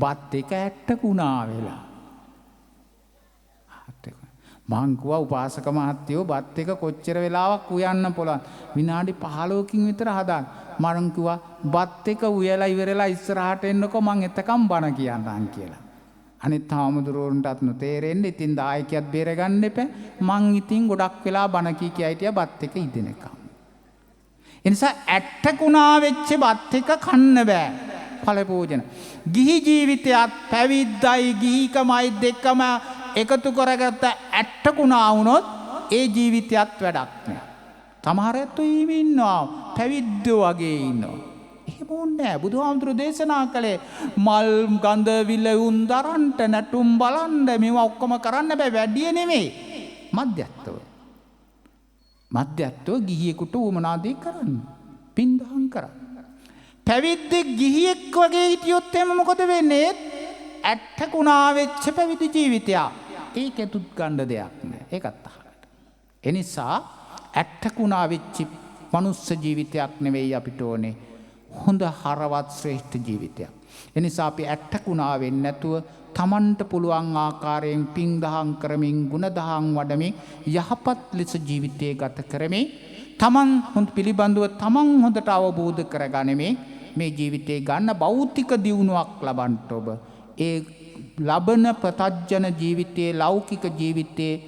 බත් එක ඇට්ටකුණා වෙලා. මං කිව්වා උපාසක මහත්තයෝ බත් එක කොච්චර වෙලාවක් උයන්න පුළුවන්? විනාඩි 15කින් විතර හදාන්න. මම කිව්වා බත් එක උයලා ඉවරලා ඉස්සරහට එන්නකෝ මං එතකම් බණ කියන්නම් කියලා. අනිත් හාමුදුරුවන්ටත් නොතේරෙන්න ඉතින් දායකයත් බේරගන්න එපා. මං ඉතින් ගොඩක් වෙලා බණ කී හිටියා බත් එක ඉදෙනකම්. ඒ නිසා ඇට්ටකුණා වෙච්ච බත් එක කන්න බෑ. ඵල පූජන. ගිහි ජීවිතයත් පැවිද්දයි ගිහිකමයි දෙකම එකතු කරගත්ත ඇට්ටකුණා වුණොත් ඒ ජීවිතයත් වැඩක් නෑ. සමහර ඇත්තෝ ඊම ඉන්නවා පැවිද්දෝ වගේ ඉන්නවා. එහෙම ඕනේ නෑ. බුදුහාමුදුරු දේශනා කළේ මල් ගඳ විලවුන් දරන්න නැටුම් බලන්න මේවා ඔක්කොම කරන්න බෑ. වැඩි නෙමෙයි. මධ්‍යස්ථව ගිහියෙකුට උමනාදී කරන්න. පින්දහම් කරන්න. පැවිද්දෙක් ගිහියෙක් වගේ හිටියොත් එම මොකද වෙන්නේ? ඇට්ටකුණා වෙච්ච පැවිදි ජීවිතයක්. ඒකෙතුත් ගන්න දෙයක් නෑ. ඒකත් අහකට. එනිසා ඇට්ටකුණා වෙච්ච මනුස්ස ජීවිතයක් නෙවෙයි අපිට ඕනේ. හොඳ හරවත් ශ්‍රේෂ්ඨ ජීවිතයක්. එනිසා අපි ඇට්ටකුණා වෙන්නේ නැතුව තමන්ට පුළුවන් ආකාරයෙන් පින් දහම් කරමින් ගුණ දහම් වඩමින් යහපත් ලෙස ජීවිතය ගත කරමින් තමන් හොඳ පිළිබඳව තමන් හොඳට අවබෝධ කරගනිමින් මේ ජීවිතේ ගන්න භෞතික දියුණුවක් ලබන්න ඔබ ඒ ලබන ප්‍රතජන ජීවිතයේ ලෞකික ජීවිතයේ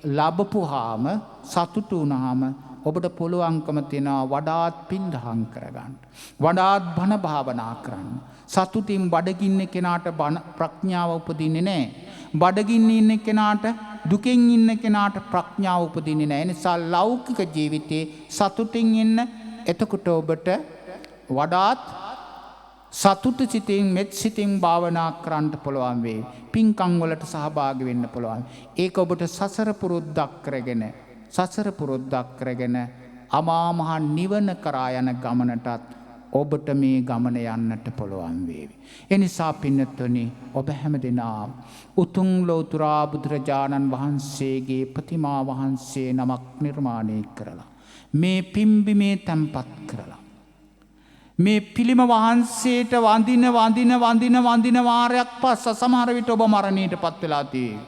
ලැබපුවාම සතුටු වුණාම ඔබට පුළුවන්කම තියෙනවා වඩාත් පින් දහම් කරගන්න. වඩාත් බණ භාවනා කරන්න. සතුටින් බඩගින්න කෙනාට ප්‍රඥාව උපදින්නේ නැහැ. බඩගින්න ඉන්න කෙනාට දුකෙන් ඉන්න කෙනාට ප්‍රඥාව උපදින්නේ නැහැ. ඒ නිසා ලෞකික ජීවිතේ සතුටින් ඉන්න එතකොට ඔබට වඩාත් සතුට සිතින් මෙත් සිතින් භාවනා කරන්න පුළුවන් වේ. පින්කම් වලට සහභාගී වෙන්න පුළුවන්. ඒක ඔබට සසර පුරුද්දක් කරගෙන අමා මහ නිවන කරා යන ගමනටත් ඔබට මේ ගමන යන්නට පුළුවන් වේවි. එනිසා පින්නතුනි ඔබ හැමදෙනා උතුම් ලෝතර බුදුරජාණන් වහන්සේගේ ප්‍රතිමා වහන්සේ නමක් නිර්මාණය කරලා මේ පිම්බිමේ තැන්පත් කරලා මේ පිළිම වහන්සේට වඳින වාරයක් පස්ස සමහර විට ඔබ මරණයට පත් වෙලා තියෙවි.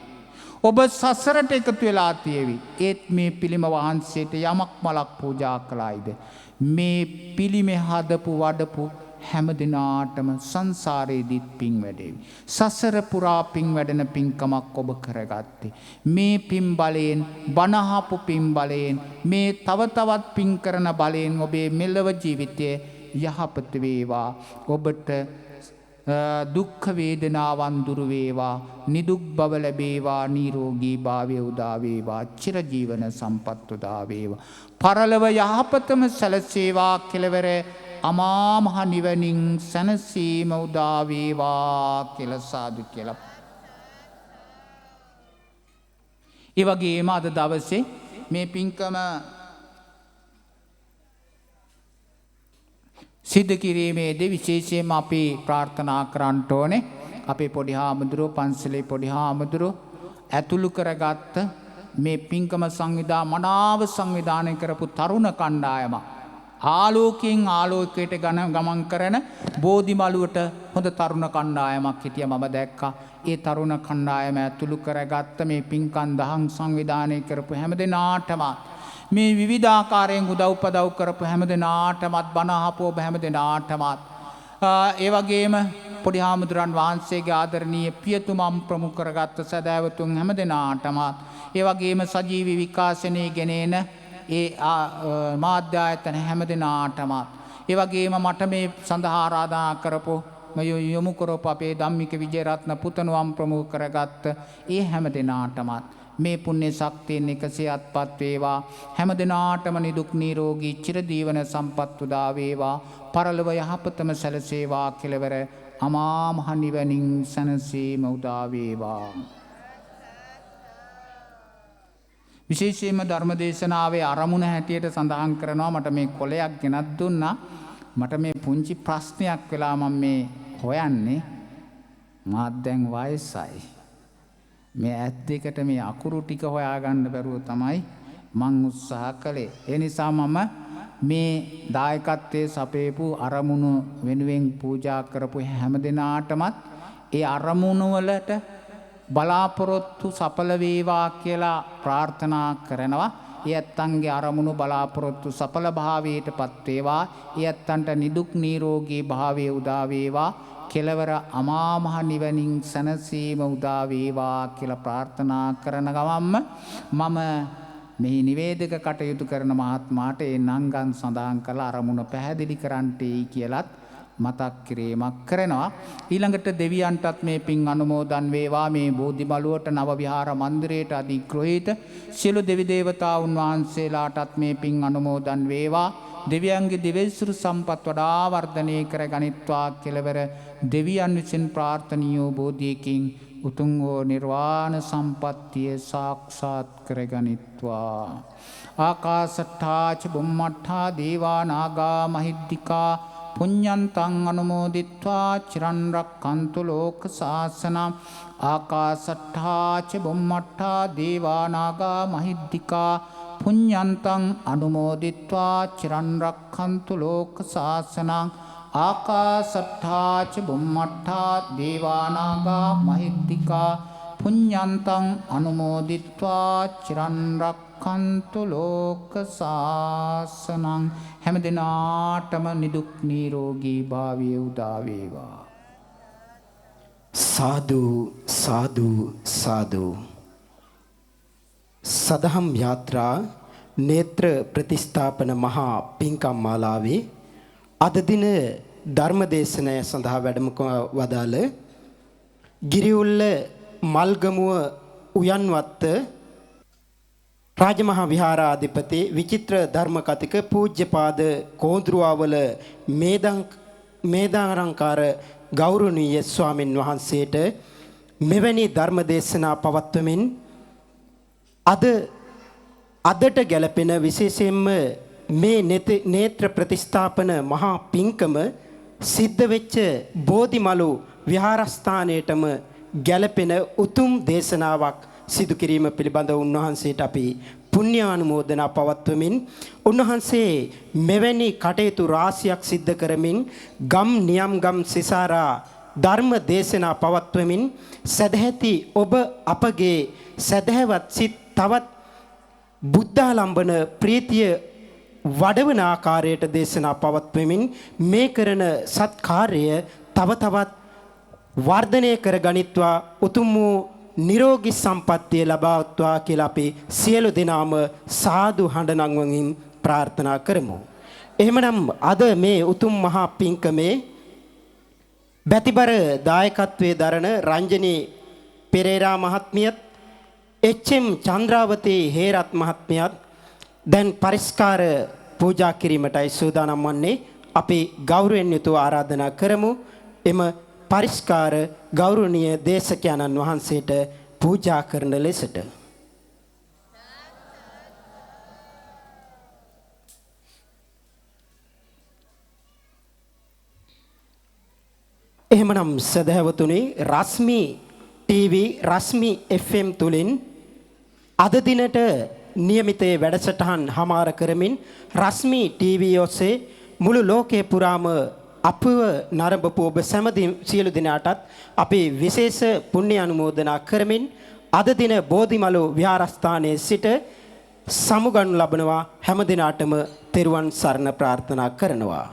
ඔබ සසරට එකතු වෙලා තියෙවි. ඒත් මේ පිළිම වහන්සේට යමක් මලක් පූජා කළායිද මේ පිළිමේ හදපු වඩපු හැම දිනාටම සංසාරේදීත් පින් වැඩේවි. සසර පුරා පින් වැඩෙන පින්කමක් ඔබ කරගත්තේ. මේ පින් බලයෙන් බණහපු පින් බලයෙන් මේ තව තවත් පින් කරන බලයෙන් ඔබේ මෙලව ජීවිතයේ යහපත වේවා. ඔබට දුක්ඛ වේදනාවන් දුරු වේවා. නිදුක් බව ලැබේවා. නිරෝගී භාවය උදා වේවා. චිරජීවන සම්පත් උදා වේවා. පරලොව යහපතම සැලසේවා. කෙලවර අමා මහ නිවනින් සැනසීම උදා වේවා කියලා සාදු කියලා. ඒ වගේම අද දවසේ මේ පින්කම සිද්ධ කිරීමේදී විශේෂයෙන්ම අපි ප්‍රාර්ථනා කරන්න ඕනේ අපේ පොඩි හාමුදුරුවෝ පන්සලේ පොඩි හාමුදුරුවෝ ඇතුළු කරගත්ත මේ පින්කම මනාව සංවිධානය කරපු තරුණ කණ්ඩායම ආලෝකයෙන් ආලෝකයට ගමන් කරන බෝධිමළුවට හොඳ තරුණ කණ්ඩායමක් හිටිය මම දැක්කා. ඒ තරුණ කණ්ඩායම ඇතුළු කරගත්ත මේ පින්කම් දහම් සංවිධානය කරපු හැමදෙනාටම මේ විවිධාකාරයෙන් උදව්පදව් කරපු හැමදෙනාටමත් බණ අහපු ඔබ හැමදෙනාටමත් ඒ වගේම පොඩි හාමුදුරන් වහන්සේගේ ආදරණීය පියතුමන් ප්‍රමුඛ කරගත්ත සදෑවතුන් හැමදෙනාටමත් ඒ වගේම සජීවී විකාශනයේ ගෙනෙන ඒ මාධ්‍ය ආයතන හැමදෙනාටමත් ඒ වගේම මට මේ සඳහා ආරාධනා කරපු යොමු කරපු අපේ ධම්මික විජේරත්න පුතණුවන් ප්‍රමුඛ කරගත්ත ඒ හැමදෙනාටමත් මේ පුණ්‍ය ශක්තියෙන් එකසේ අත්පත් වේවා. හැමදෙනාටම නිදුක් නිරෝගී චිරජීවන සම්පත් උදා වේවා. පරලොව යහපතම සැලසේවා. කෙලවර අමා මහ නිවනින් සැනසීම උදා වේවා. විශේෂයෙන්ම ධර්ම දේශනාවේ අරමුණ හැටියට සඳහන් කරනවා මට මේ කොලයක් ගෙනත් දුන්නා. මට මේ පුංචි ප්‍රශ්නයක් වෙලා මම මේ හොයන්නේ මාත් දැන් වයසයි. මේ ඇත් දෙකට මේ අකුරු ටික හොයාගන්න බැරුව තමයි මං උත්සාහ කළේ. ඒ නිසා මම මේ දායකත්වයේ සපේපු අරමුණු වෙනුවෙන් පූජා කරපු හැම දිනාටමත් ඒ අරමුණු වලට බලාපොරොත්තු සඵල වේවා කියලා ප්‍රාර්ථනා කරනවා. ඒ ඇත්තන්ගේ අරමුණු බලාපොරොත්තු සඵල භාවයටපත් වේවා. ඒ ඇත්තන්ට නිදුක් නිරෝගී භාවය උදා වේවා. කෙලවර අමා මහ නිවනින් සැනසීම උදා වේවා කියලා ප්‍රාර්ථනා කරන ගමන්ම මම මේ නිවේදක කටයුතු කරන මහත්මයාට ඒ නංගන් සඳහන් කළ අරමුණ පැහැදිලි කරන්නටයි කියලත් මතක් කිරීමක් කරනවා. ඊළඟට දෙවියන්ටත් මේ පින් අනුමෝදන් වේවා. මේ බෝධිමළුවට නව විහාර මන්දිරයට අධිග්‍රහිත සියලු දෙවි දේවතාවුන් වහන්සේලාටත් මේ පින් අනුමෝදන් වේවා. දෙවියන්ගේ දිවයිසුරු සම්පත් වඩා වර්ධනය කර ගනිත්වා. කෙලවර දෙවියන් විසින් ප්‍රාර්ථනීය බෝධියකින් උතුම් වූ නිර්වාණ සම්පත්තිය සාක්ෂාත් කර ගනිත්වා. ආකාශට්ටා ච බුම්මට්ටා දේවා නාග මහිද්దికා පුඤ්ඤන්තං අනුමෝදිත්වා චිරන් රක්ඛන්තු ලෝක සාසනං ආකාසට්ඨා ච බුම්මට්ඨා දේවා නාග මහිද්దికා පුඤ්ඤන්තං අනුමෝදිත්වා චිරන් රක්ඛන්තු ලෝක සාසනං ආකාසට්ඨා ච බුම්මට්ඨා දේවා නාග මහිද්దికා පුඤ්ඤන්තං අනුමෝදිත්වා චිරන් රක්ඛන්තු ලෝක සාසනං හැම දිනාටම නිදුක් නිරෝගී භාවය උදා වේවා. සාදු සාදු සාදු. සදහම් යාත්‍රා නේත්‍ර ප්‍රතිස්ථාපන මහා පින්කම් මාලාවේ අද දින ධර්මදේශනය සඳහා වැඩම වදාළ ගිරිඋල්ල මල්ගමුව උයන්වත්ත රාජමහා විහාරාධිපති විචිත්‍ර ධර්ම කතික පූජ්‍යපාද කෝඳුරුවවල මේදාරංකාර ගෞරවනීය ස්වාමින් වහන්සේට මෙවැනි ධර්ම දේශනා පවත්වමින් අදට ගැලපෙන විශේෂයෙන්ම මේ නේත්‍ර ප්‍රතිස්ථාපන මහා පින්කම සිද්ධ වෙච්ච බෝධිමලු විහාරස්ථානයේටම ගැලපෙන උතුම් දේශනාවක් සිදු කිරීම පිළිබඳව උන්වහන්සේට අපි පුණ්‍යානුමෝදනා පවත්වමින් උන්වහන්සේ මෙවැනි කටයුතු රාශියක් සිද්ධ කරමින් ගම් නියම් ගම් සිසාරා ධර්ම දේශනා පවත්වමින් සදැහැති ඔබ අපගේ සදහැවත් සිත් තවත් බුද්ධාලම්බන ප්‍රීතිය වඩවන ආකාරයට දේශනා පවත්වමින් මේ කරන සත්කාර්යය තව තවත් වර්ධනය කර ගනිත්වා උතුම් වූ නිරෝගී සම්පන්නිය ලබාවත්වා කියලා අපි සියලු දෙනාම සාදු හඬ නංවමින් ප්‍රාර්ථනා කරමු. එහෙමනම් අද මේ උතුම් මහා පින්කමේ බැතිබර දායකත්වයේ දරන රංජනී පෙරේරා මහත්මියත් එච්.එම්. චන්ද්‍රාවතී හේරත් මහත්මියත් දැන් පරිස්කාර පූජා කිරීමටයි සූදානම් වන්නේ. අපි ගෞරවයෙන් යුතුව ආරාධනා කරමු එම පරිස්කාර ගෞරවනීය දේශකයන්න් වහන්සේට පූජා කරන ලෙසට. එහෙමනම් සදහැවතුනි රශ්මි ටීවී රශ්මි FM තුලින් අද දිනට નિયમિત වැඩසටහන් හමාර කරමින් රශ්මි ටීවී ඔස්සේ මුළු ලෝකේ පුරාම අපව නරඹපු ඔබ සියලු දෙනාටත් අපි විශේෂ පුණ්‍ය අනුමෝදනා කරමින් අද දින බෝධිමලු විහාරස්ථානයේ සිට සමුගනු ලබනවා හැම දිනාටම තෙරුවන් සරණ ප්‍රාර්ථනා කරනවා.